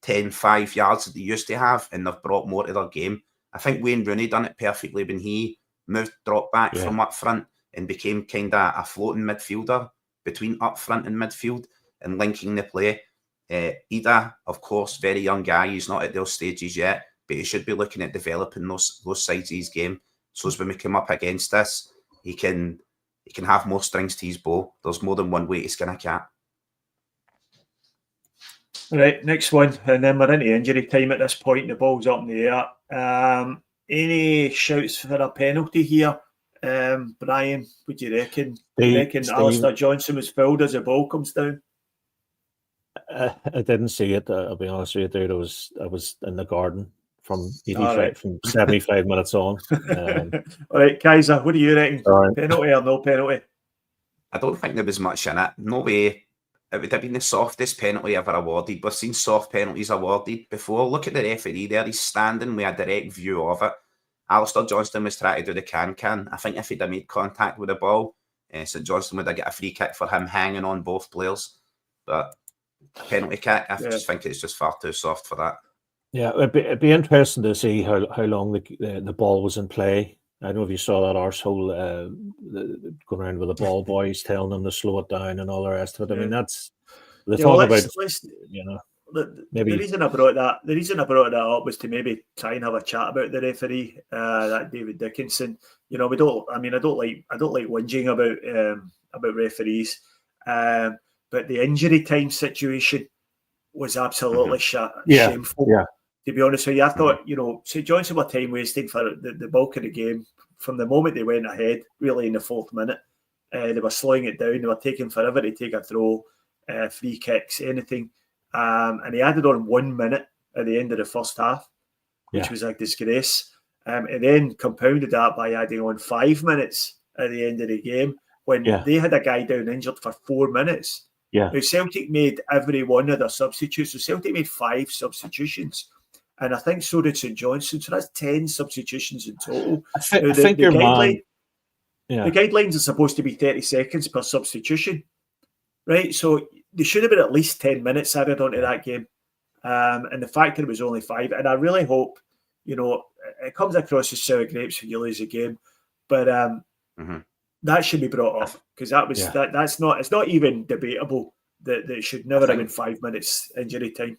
5 yards that they used to have, and they've brought more to their game. I think Wayne Rooney done it perfectly when he dropped back from up front and became kind of a floating midfielder between up front and midfield and linking the play. Idah, of course, very young guy. He's not at those stages yet, but he should be looking at developing those sides of his game. So as when we come up against this, he can have more strings to his bow. There's more than one way to skin a cat. Right, next one, and then we're into injury time at this point. The ball's up in the air. Any shouts for a penalty here? Brian, what do you reckon? Do you reckon Alistair Johnson was fouled as the ball comes down? I didn't see it. I'll be honest with you, dude. I was in the garden from 75 minutes on. All right, Kaiser, what do you reckon? Penalty or no penalty? I don't think there was much in it. No way. It would have been the softest penalty ever awarded. We've seen soft penalties awarded before. Look at the referee there. He's standing with a direct view of it. Alistair Johnston was trying to do the can. I think if he'd have made contact with the ball, St Johnstone would have got a free kick for him hanging on both players. But penalty kick, I just think it's just far too soft for that. Yeah, it'd be interesting to see how long the ball was in play. I don't know if you saw that arsehole going around with the ball boys telling them to slow it down and all the rest of it. I mean, that's the thought about, you know. Maybe the reason I brought that up was to maybe try and have a chat about the referee, that David Dickinson. You know, I don't like whinging about referees, but the injury time situation was absolutely shameful. Yeah. To be honest with you, I thought, you know, St Johnstone were time wasting for the bulk of the game from the moment they went ahead, really in the 4th minute. They were slowing it down. They were taking forever to take a throw, free kicks, anything. And he added on 1 minute at the end of the first half, which was a disgrace. And then compounded that by adding on 5 minutes at the end of the game when they had a guy down injured for 4 minutes. Yeah. Now, Celtic made every one of their substitutes. So Celtic made 5 substitutions. And I think so did St Johnstone. So that's 10 substitutions in total. I think the guidelines are supposed to be 30 seconds per substitution, right? So they should have been at least 10 minutes added onto that game. And the fact that it was only 5. And I really hope, you know, it comes across as sour grapes when you lose a game. But that should be brought up because it's not even debatable that it should never have been 5 minutes injury time.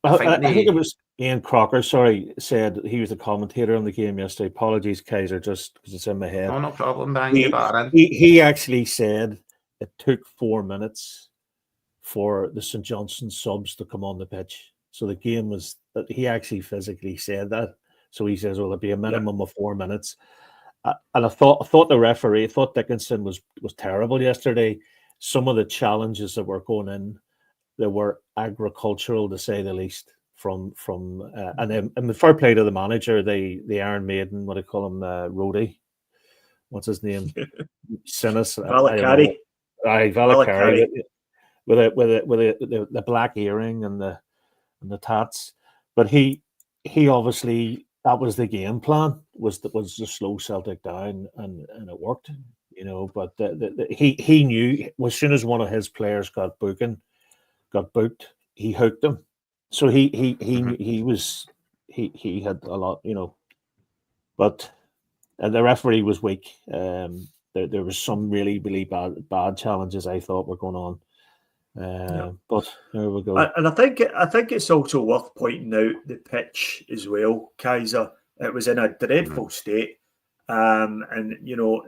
I think it was Ian Crocker, said he was the commentator on the game yesterday. Apologies, Kaiser, just because it's in my head. Oh, no problem, man. He actually said it took 4 minutes for the St Johnstone subs to come on the pitch. So the game was, he actually physically said that. So he says, well, it'll be a minimum of 4 minutes. And I thought the referee, Dickinson was terrible yesterday. Some of the challenges that were going in, they were agricultural to say the least. And the fair play to the manager, the Iron Maiden, what do you call him, Rhodey? What's his name? Sinis. Valakari. Valakari. With the black earring and the tats, but he obviously, that was the game plan, was to slow Celtic down, and it worked, you know. But he knew as soon as one of his players got booked, he hooked him. So he had a lot, you know. But the referee was weak. There was some really bad challenges I thought were going on. But there we go. And I think it's also worth pointing out the pitch as well, Kaiser. It was in a dreadful state, and you know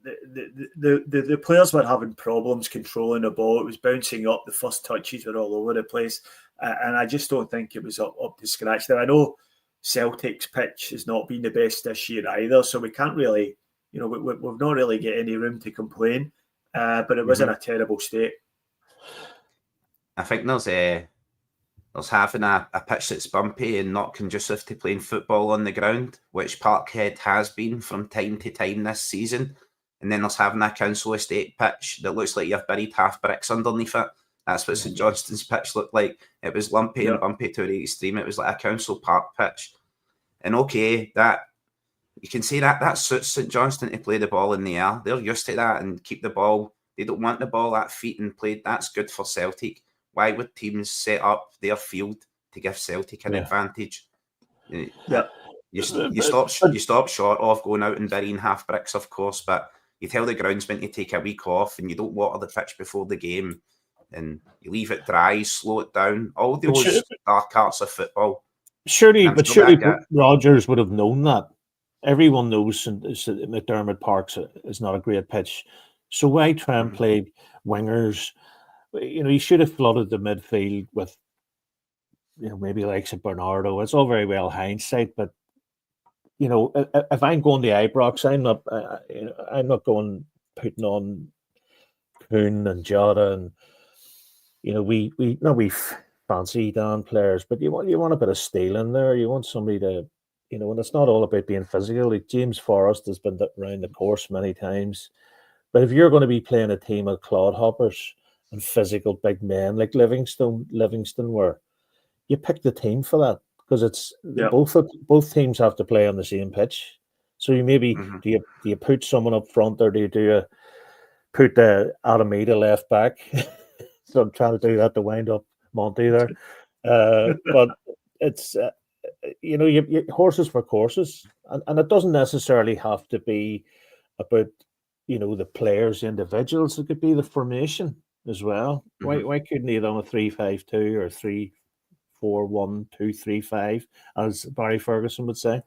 the players were having problems controlling the ball. It was bouncing up. The first touches were all over the place, and I just don't think it was up to scratch. Now I know Celtic's pitch has not been the best this year either, so we can't really, you know, we've not really got any room to complain. But it was in a terrible state. I think there's having a pitch that's bumpy and not conducive to playing football on the ground, which Parkhead has been from time to time this season. and then there's having a council estate pitch that looks like you've buried half bricks underneath it. That's what St Johnstone's pitch looked like. It was lumpy and bumpy to the extreme. It was like a council park pitch. And okay, that you can say that suits St Johnstone to play the ball in the air. They're used to that and keep the ball. They don't want the ball at feet and played. That's good for Celtic. Why would teams set up their field to give Celtic an advantage? You stop short of going out and burying half bricks, of course, but you tell the groundsman to take a week off and you don't water the pitch before the game and you leave it dry, slow it down. All those dark arts of football. Surely Rodgers would have known that. Everyone knows that McDermott Park is not a great pitch. So why try and play wingers? You know, he should have flooded the midfield with, you know, maybe likes of Bernardo. It's all very well hindsight, but you know, if I'm going to Ibrox, I'm not going putting on Kuhn and Jota, and you know, we fancy down players, but you want a bit of steel in there. You want somebody to, you know, and it's not all about being physical. Like James Forrest has been around the course many times, but if you're going to be playing a team of clodhoppers and physical big men like Livingston were, you pick the team for that. Because it's both teams have to play on the same pitch. So you maybe do you put someone up front, or do you put Alameda left back? So I'm trying to do that to wind up Monty there. But it's you know, you horses for courses, and it doesn't necessarily have to be about, you know, the players, individuals. It could be the formation as well. Why couldn't he have done a 3-5-2 or 3-4-1-2-3-5, as Barry Ferguson would say?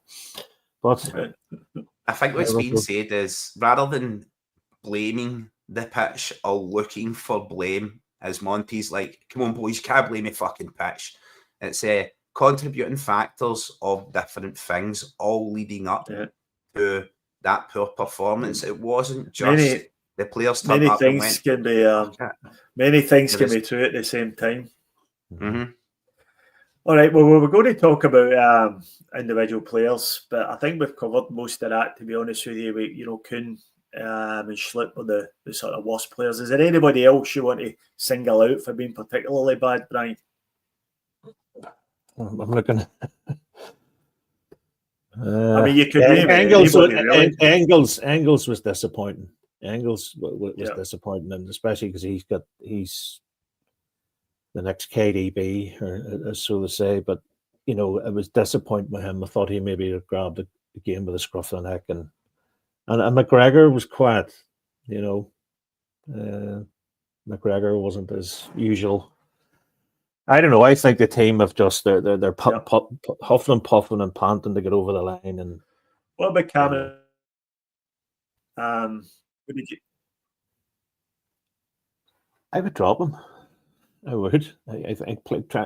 But I think what's being said is, rather than blaming the pitch or looking for blame, as Monty's like, come on boys, you can't blame the fucking pitch. It's contributing factors of different things all leading up to that poor performance. It wasn't just the players turned up and went. Many things can be true at the same time. All right, well, we're going to talk about individual players, but I think we've covered most of that, to be honest with you. You know, Kuhn and Schlitt were the sort of worst players. Is there anybody else you want to single out for being particularly bad, Brian? I'm looking. I mean, you could name Engels. really. Engels was disappointing. Engels was disappointing, and especially because he's the next KDB, or so to say. But you know, it was disappointing with him. I thought he maybe grabbed the game with a scruff of the neck, and McGregor was quiet. You know, McGregor wasn't as usual. I don't know. I think the team have just they're huffing and puffing and panting to get over the line. And what about Cameron? I would drop him. I would. I think,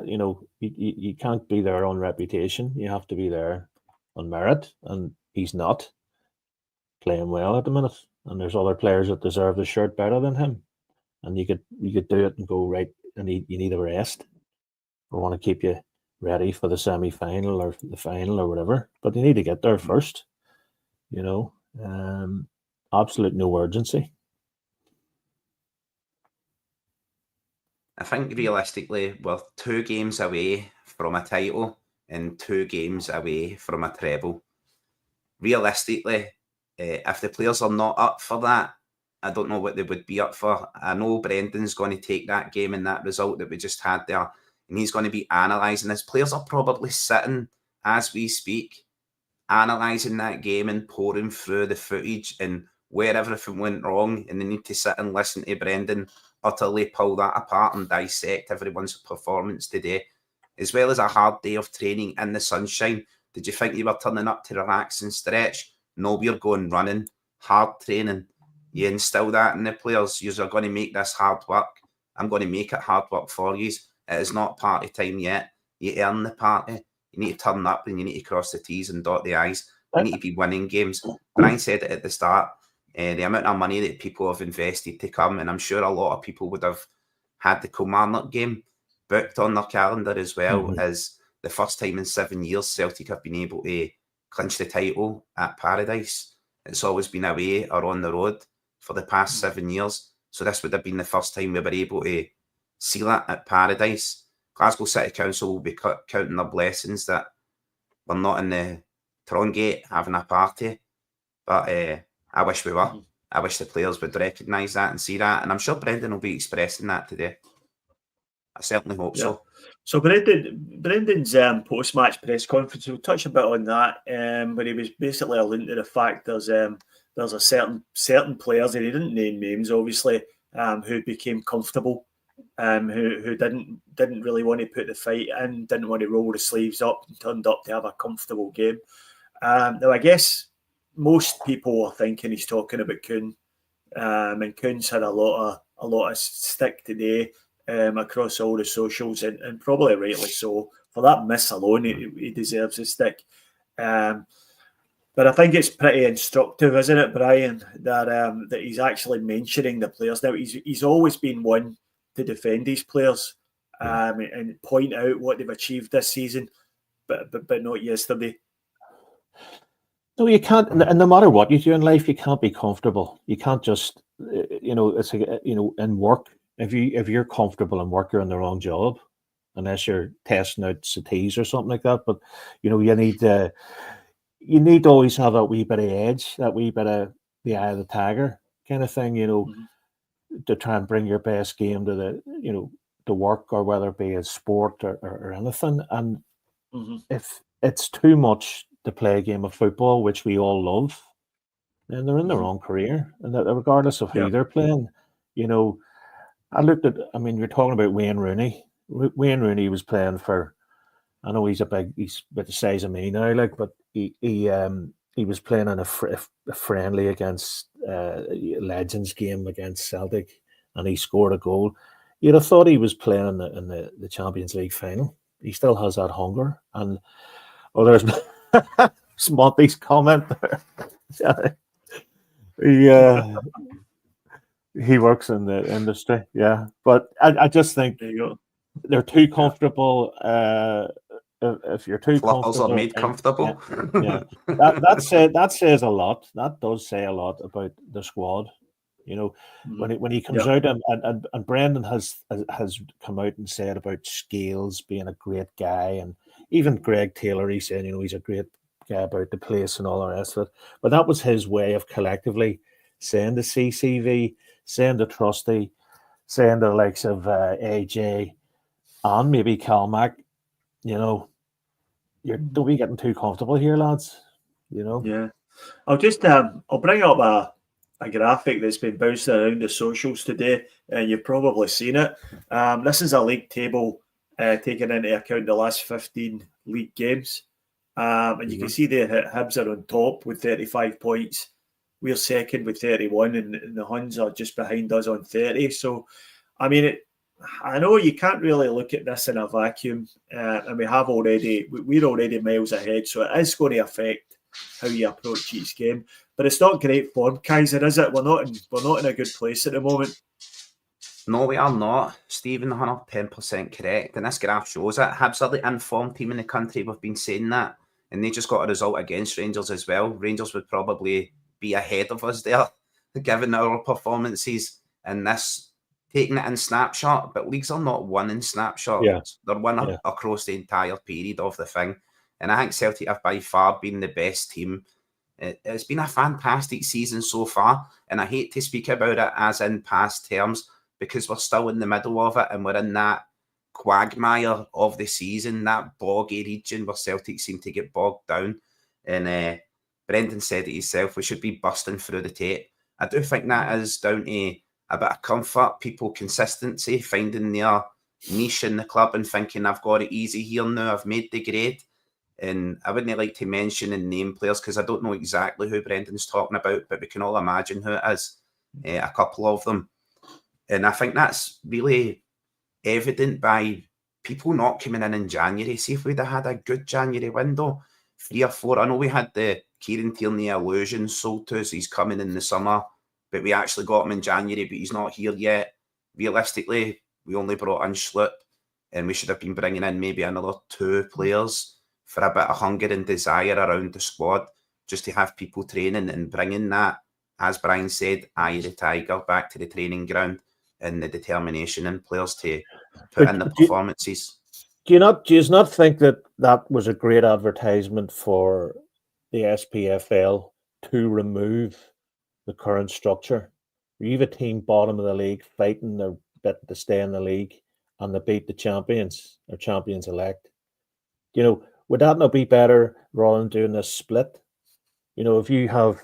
you know, you can't be there on reputation. You have to be there on merit, and he's not playing well at the minute. And there's other players that deserve the shirt better than him. And you could do it and go, right, and you need a rest. We want to keep you ready for the semi-final or the final or whatever, but you need to get there first. You know, absolute no urgency. I think realistically, we're 2 games away from a title and 2 games away from a treble. Realistically, if the players are not up for that, I don't know what they would be up for. I know Brendan's going to take that game and that result that we just had there, and he's going to be analysing this. Players are probably sitting, as we speak, analysing that game and pouring through the footage and where everything went wrong, and they need to sit and listen to Brendan utterly pull that apart and dissect everyone's performance today, as well as a hard day of training in the sunshine. Did you think you were turning up to relax and stretch? No, we're going running, hard training. You instill that in the players. You're going to make this hard work. I'm going to make it hard work for you. It is not party time yet. You earn the party. You need to turn up and you need to cross the T's and dot the I's. You need to be winning games. Brian said it at the start. The amount of money that people have invested to come, and I'm sure a lot of people would have had the Kilmarnock game booked on their calendar as well, as the first time in 7 years Celtic have been able to clinch the title at Paradise. It's always been away or on the road. for the past 7 years. So this would have been the first time we were able to see that at Paradise. Glasgow City Council will be counting their blessings that we're not in the Trongate having a party. But I wish we were. I wish the players would recognise that and see that. And I'm sure Brendan will be expressing that today. I certainly hope so. So Brendan's post-match press conference, we'll touch a bit on that, but he was basically alluding to the fact there's a certain players, and he didn't name names, obviously, who became comfortable, who didn't really want to put the fight in, didn't want to roll the sleeves up, and turned up to have a comfortable game. Now, I guess most people are thinking he's talking about Kuhn, and Kuhn's had a lot of stick today. Across all the socials, and probably rightly so. For that miss alone, he deserves a stick. But I think it's pretty instructive, isn't it, Brian, that he's actually mentioning the players. Now, he's always been one to defend his players and point out what they've achieved this season, but not yesterday. No, you can't. And no matter what you do in life, you can't be comfortable. You can't just, it's in work. If you're comfortable in work, you're in the wrong job, unless you're testing out cities or something like that. But you need to always have that wee bit of edge, that wee bit of the eye of the tiger kind of thing. To try and bring your best game to the work, or whether it be a sport or anything. And if it's too much to play a game of football, which we all love, then they're in the wrong career, and that regardless of who they're playing, you're talking about Wayne Rooney. Wayne Rooney was playing for, I know he's about the size of me now, but he was playing in a friendly against Legends game against Celtic, and he scored a goal. You'd have thought he was playing in the Champions League final. He still has that hunger. And there's Monty's comment there. He works in the industry, but I just think they're too comfortable. If you're too comfortable, are made comfortable. That says a lot. That does say a lot about the squad. When he comes out and Brendan has come out and said about Scales being a great guy, and even Greg Taylor, he said he's a great guy about the place and all the rest of it. But that was his way of collectively saying to CCV, saying to Trusty, saying to the likes of AJ and maybe Calmac, don't be getting too comfortable here, lads. Yeah. I'll just I'll bring up a graphic that's been bouncing around the socials today, and you've probably seen it. This is a league table taking into account the last 15 league games. And you can see the Hibs are on top with 35 points. We're second with 31, and the Huns are just behind us on 30. So, I mean, I know you can't really look at this in a vacuum, and we're already miles ahead. So it is going to affect how you approach each game. But it's not great form, Kaiser, is it? We're not in a good place at the moment. No, we are not. Stephen, 110% correct. And this graph shows it. Hibs are the informed team in the country. We've been saying that. And they just got a result against Rangers as well. Rangers would probably be ahead of us there, given our performances in this, taking it in snapshot. But leagues are not won in snapshot. Yeah. They're won across the entire period of the thing. And I think Celtic have by far been the best team. It's been a fantastic season so far. And I hate to speak about it as in past terms, because we're still in the middle of it, and we're in that quagmire of the season, that boggy region where Celtic seem to get bogged down. And Brendan said it himself, we should be busting through the tape. I do think that is down to a bit of comfort, people consistency, finding their niche in the club and thinking, I've got it easy here now, I've made the grade. And I wouldn't like to mention and name players because I don't know exactly who Brendan's talking about, but we can all imagine who it is, a couple of them. And I think that's really evident by people not coming in January. See if we'd have had a good January window, 3 or 4. I know we had the Kieran Tierney illusion sold to us. He's coming in the summer, but we actually got him in January, but he's not here yet. Realistically, we only brought in Schlupp, and we should have been bringing in maybe another 2 players for a bit of hunger and desire around the squad, just to have people training and bringing that as Brian said, eye the tiger, back to the training ground, and the determination in players to put in the performances. Do you not think that was a great advertisement for the SPFL to remove the current structure? You have a team bottom of the league fighting their bit to stay in the league, and they beat the champions or champions elect. Would that not be better rather than doing this split? If you have,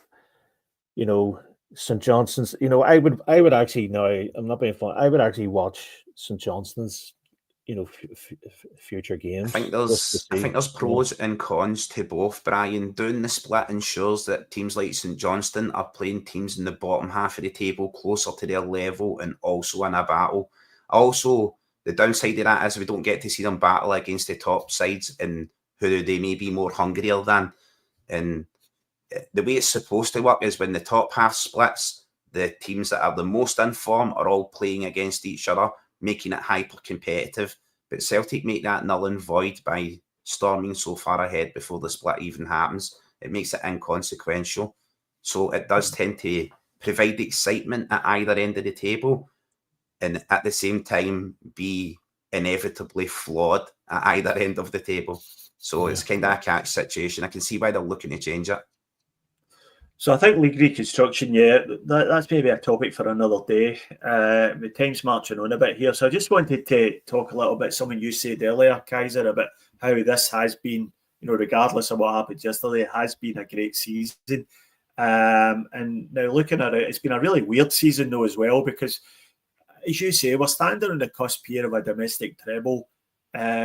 St. Johnstone's, I would actually, now I'm not being funny, I would actually watch St. Johnstone's, future games. I think there's pros and cons to both, Brian. Doing the split ensures that teams like St. Johnstone are playing teams in the bottom half of the table closer to their level and also in a battle. Also, the downside of that is we don't get to see them battle against the top sides and who they may be more hungrier than. And the way it's supposed to work is when the top half splits, the teams that are the most in form are all playing against each other, making it hyper competitive. But Celtic make that null and void by storming so far ahead before the split even happens. It makes it inconsequential. So it does tend to provide excitement at either end of the table and at the same time be inevitably flawed at either end of the table. So it's kind of a catch situation. I can see why they're looking to change it. So I think league reconstruction, that's maybe a topic for another day. The time's marching on a bit here. So I just wanted to talk a little bit, something you said earlier, Kaiser, about how this has been, regardless of what happened yesterday, has been a great season. And now looking at it, it's been a really weird season though as well, because as you say, we're standing on the cusp here of a domestic treble,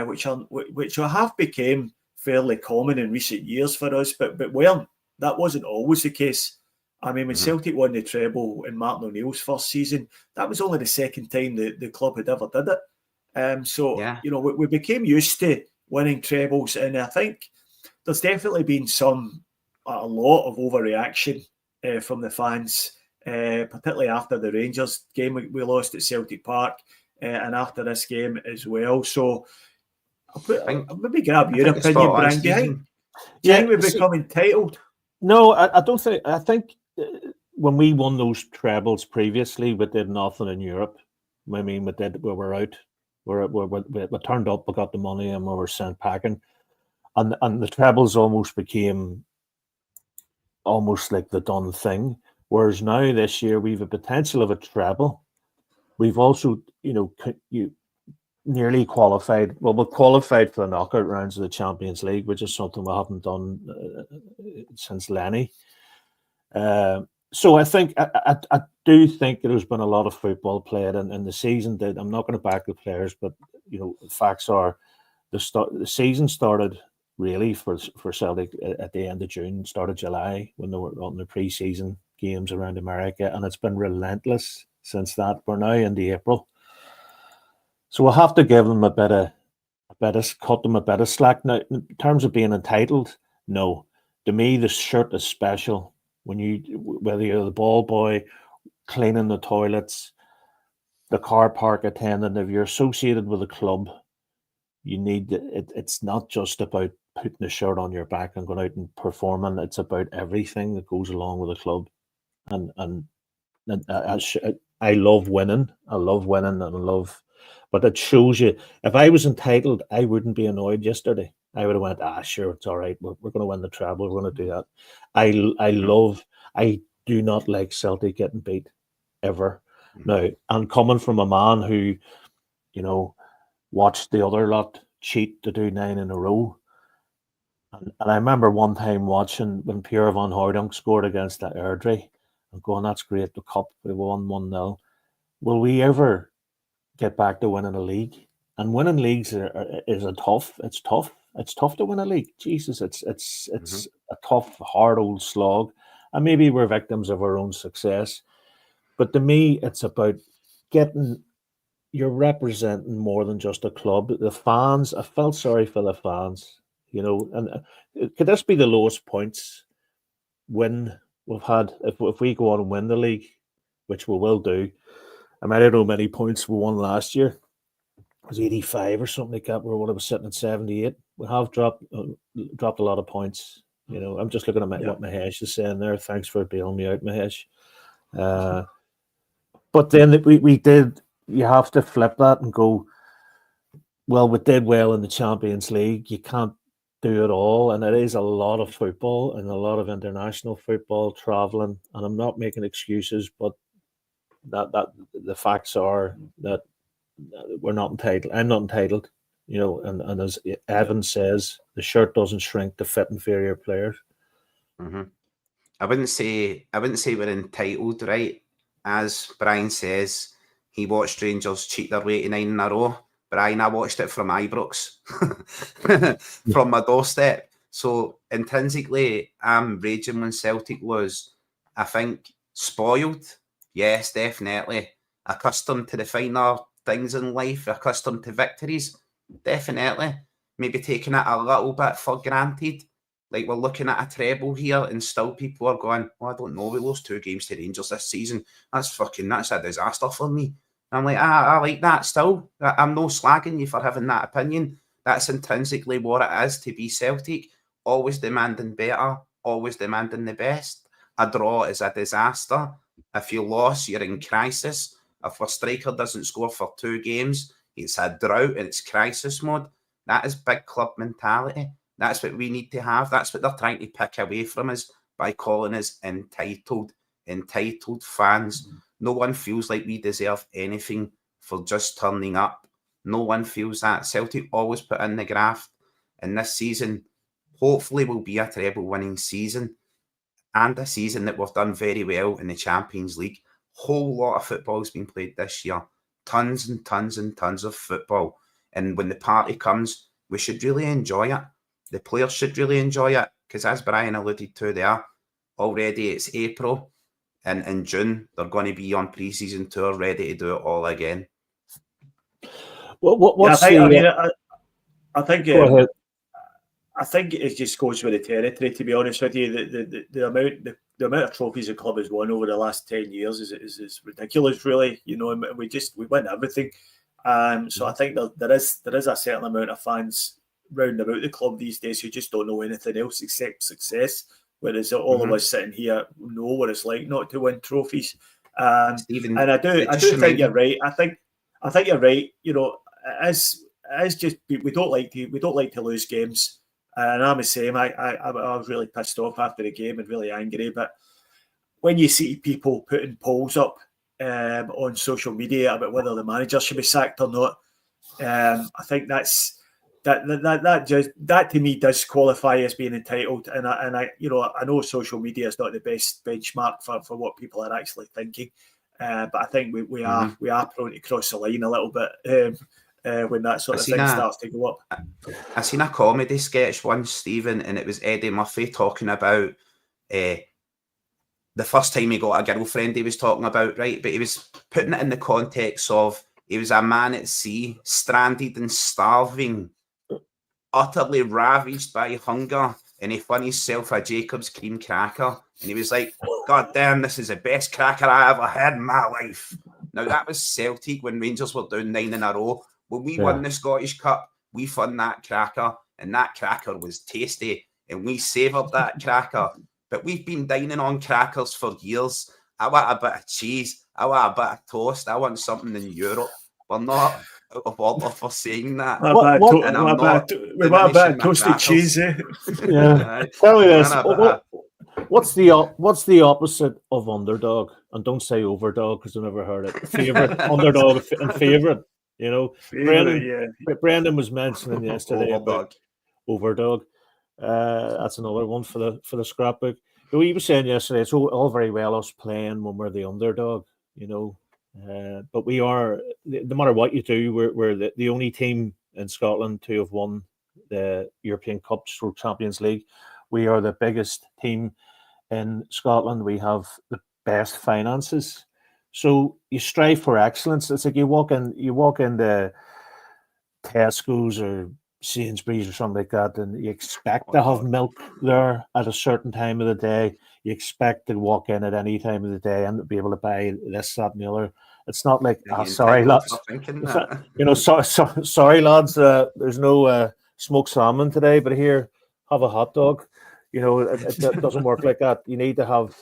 which have become fairly common in recent years for us, but that wasn't always the case. I mean, when Celtic won the treble in Martin O'Neill's first season, that was only the second time the club had ever did it. We became used to winning trebles, and I think there's definitely been a lot of overreaction from the fans, particularly after the Rangers game we lost at Celtic Park, and after this game as well. So I'll maybe grab your opinion, Brian. Do you think we've become entitled? No, I don't think. I think when we won those trebles previously, we did nothing in Europe. I mean, we were out. We turned up, we got the money, and we were sent packing. And the trebles almost became almost like the done thing. Whereas now this year we've a potential of a treble. We've also, nearly qualified. Well, we qualified for the knockout rounds of the Champions League, which is something we haven't done since Lenny. So I think I do think there's been a lot of football played in the season. I'm not going to back the players, but the facts are the season started really for Celtic at the end of June, start of July, when they were on the pre-season games around America, and it's been relentless since that. We're now into April. So we'll have to give them cut them a bit of slack. Now, in terms of being entitled, no. To me, the shirt is special. Whether you're the ball boy, cleaning the toilets, the car park attendant, if you're associated with a club, you need it. It's not just about putting the shirt on your back and going out and performing. It's about everything that goes along with a club. And I love winning. But it shows you, if I was entitled, I wouldn't be annoyed yesterday. I would have went, sure, it's all right. We're going to win the treble. We're going to do that. I do not like Celtic getting beat, ever. Now, and coming from a man who, watched the other lot cheat to do 9 in a row. And I remember one time watching when Pierre Van Hooydonk scored against the Airdrie and going, that's great, the cup, we won 1-0. Will we ever get back to winning a league? And winning leagues is tough. It's tough. It's tough to win a league. Jesus, it's a tough, hard old slog. And maybe we're victims of our own success. But to me, it's about you're representing more than just a club. The fans, I felt sorry for the fans, and could this be the lowest points win we've had if we go on and win the league, which we will do? I mean, I don't know how many points we won last year. It was 85 or something like that. Where I was sitting at 78. We have dropped a lot of points. I'm just looking at what Mahesh is saying there. Thanks for bailing me out, Mahesh. But then we did. You have to flip that and go, well, we did well in the Champions League. You can't do it all, and it is a lot of football and a lot of international football traveling. And I'm not making excuses, but that the facts are that we're not entitled. I'm not entitled, and as Evan says, the shirt doesn't shrink to fit inferior players. Mm-hmm. I wouldn't say we're entitled, right? As Brian says, he watched Rangers cheat their way to 9 in a row. Brian, I watched it from Ibrox, from my doorstep. So intrinsically, I'm raging when Celtic was, I think, spoiled. Yes, definitely. Accustomed to the finer things in life, accustomed to victories. Definitely. Maybe taking it a little bit for granted. Like, we're looking at a treble here and still people are going, I don't know, we lost 2 games to Rangers this season. That's a disaster for me. I'm like, I like that still. I'm no slagging you for having that opinion. That's intrinsically what it is to be Celtic. Always demanding better, always demanding the best. A draw is a disaster. If you lost, you're in crisis. If a striker doesn't score for 2 games, it's a drought and it's crisis mode. That is big club mentality. That's what we need to have. That's what they're trying to pick away from us by calling us entitled fans. No one feels like we deserve anything for just turning up. No one feels that. Celtic always put in the graft. And this season, hopefully, will be a treble-winning season and a season that we've done very well in the Champions League. Whole lot of football has been played this year. Tons and tons and tons of football. And when the party comes, we should really enjoy it. The players should really enjoy it because, as Brian alluded to there, already it's April. And in June, they're going to be on pre-season tour, ready to do it all again. I think it just goes with the territory. To be honest with you, the amount of trophies the club has won over the last 10 years is ridiculous. Really, and we win everything. So I think there is a certain amount of fans round about the club these days who just don't know anything else except success. Whereas all of us sitting here know what it's like not to win trophies. Stephen, and I do think you're right. I think you're right. As just we don't like to lose games, and I'm the same. I was really pissed off after the game and really angry. But when you see people putting polls up on social media about whether the manager should be sacked or not, I think that to me does qualify as being entitled, and I know social media is not the best benchmark for what people are actually thinking, but I think we are prone to cross the line a little bit when that sort of thing starts to go up. I seen a comedy sketch once, Stephen, and it was Eddie Murphy talking about the first time he got a girlfriend he was talking about, right? But he was putting it in the context of he was a man at sea, stranded and starving, utterly ravaged by hunger, and he found himself a Jacob's cream cracker, and he was like, God damn, this is the best cracker I ever had in my life. Now, that was Celtic when Rangers were down 9 in a row. When we won the Scottish Cup, we found that cracker, and that cracker was tasty, and we savoured that cracker. But we've been dining on crackers for years. I want a bit of cheese. I want a bit of toast. I want something in Europe. We're not out of order for saying that. We want a bit of toasted cheese, eh? Yeah. Tell me this. What's the opposite of underdog? And don't say overdog because I never heard it. Favorite, underdog, and favorite. Brendan was mentioning yesterday about overdog. That's another one for the scrapbook. But he was saying yesterday, it's all very well us playing when we're the underdog, but we are, no matter what you do, we're the only team in Scotland to have won the European Cup / Champions League. We are the biggest team in Scotland. We have the best finances. So you strive for excellence. It's like you walk into Tesco's or Sainsbury's or something like that, and you expect to have milk there at a certain time of the day. You expect to walk in at any time of the day and be able to buy this, that, and the other. It's not like, sorry lads, sorry lads, there's no smoked salmon today, but here, have a hot dog. You know, it doesn't work like that. You need to have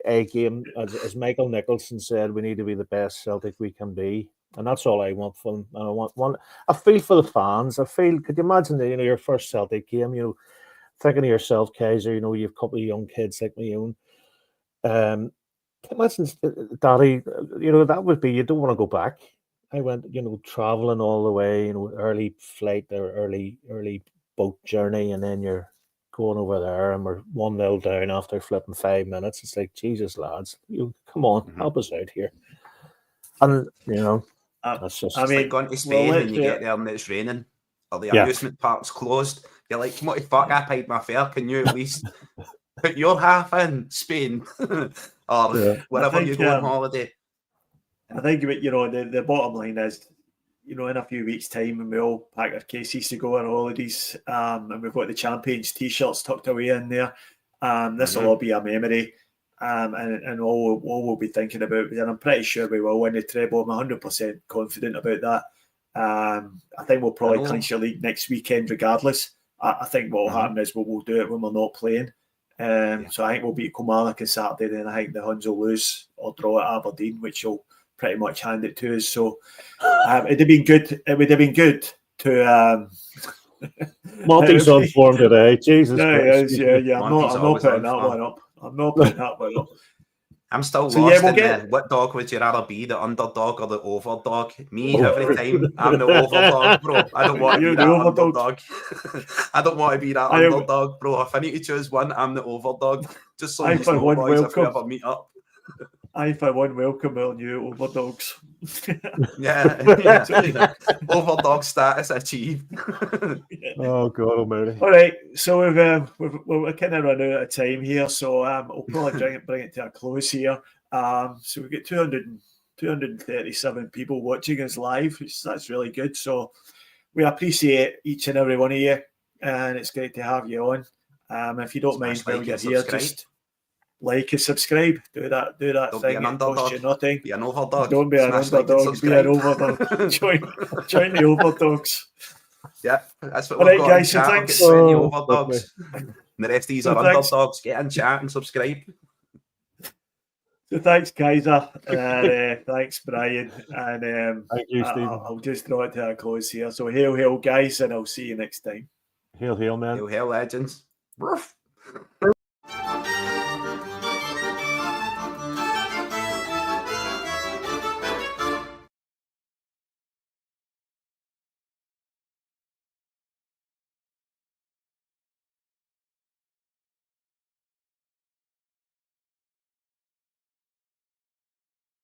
a game, as Michael Nicholson said, we need to be the best Celtic we can be. And that's all I want from them. And I want one. I feel for the fans. I feel. Could you imagine your first Celtic game? Thinking to yourself, Kaiser. You've a couple of young kids like my own. Can you imagine, Daddy? That would be. You don't want to go back. I went, traveling all the way. Early flight or early boat journey, and then you're going over there, and we're 1-0 down after flipping 5 minutes. It's like, Jesus, lads, come on, help us out here. And that's just. It's like going to Spain and you get there and it's raining, or the amusement park's closed. You're like, what the fuck? I paid my fare. Can you at least put your half in Spain or wherever you go on holiday? I think the bottom line is, in a few weeks' time, when we all pack our cases to go on holidays, and we've got the Champions T-shirts tucked away in there, this will all be a memory, and all we'll be thinking about. And I'm pretty sure we will win the treble. I'm 100% confident about that. I think we'll probably clinch the league next weekend, regardless. I think what will happen is we'll do it when we're not playing. So I think we'll beat Kilmarnock on Saturday, then I think the Huns will lose or draw at Aberdeen, which will pretty much hand it to us. So it would have been good. It would have been good to. Martin's on form today. Jesus. Yeah. I'm not putting that one up. I'm not putting that one up. I'm still lost in what dog would you rather be, the underdog or the overdog? Me, every time, I'm the overdog, bro. I don't want to be that underdog. I don't want to be that underdog, bro. If I need to choose one, I'm the overdog. Just so you know, boys, if we ever meet up. I, for one, welcome all new overdogs. Yeah. Overdog status achieved. Oh, God almighty. All right, so we're kind of running out of time here, so we'll probably bring it to a close here. So we've got 237 people watching us live, that's really good. So we appreciate each and every one of you, and it's great to have you on. If you don't mind, while you're here, just like and subscribe. Do that Don't thing. Be an underdog. You nothing. Be an overdog. Don't be an underdog. Be an overdog. Join the overdogs. Yeah, that's what we've got. All right, guys. So thanks. Overdogs. And the rest of these are underdogs. Get in chat and subscribe. So thanks, Kaiser. Thanks, Brian. And thank you, Stephen. I'll just draw it to a close here. So hail, guys, and I'll see you next time. Hail, man. Hail, legends. Ruff.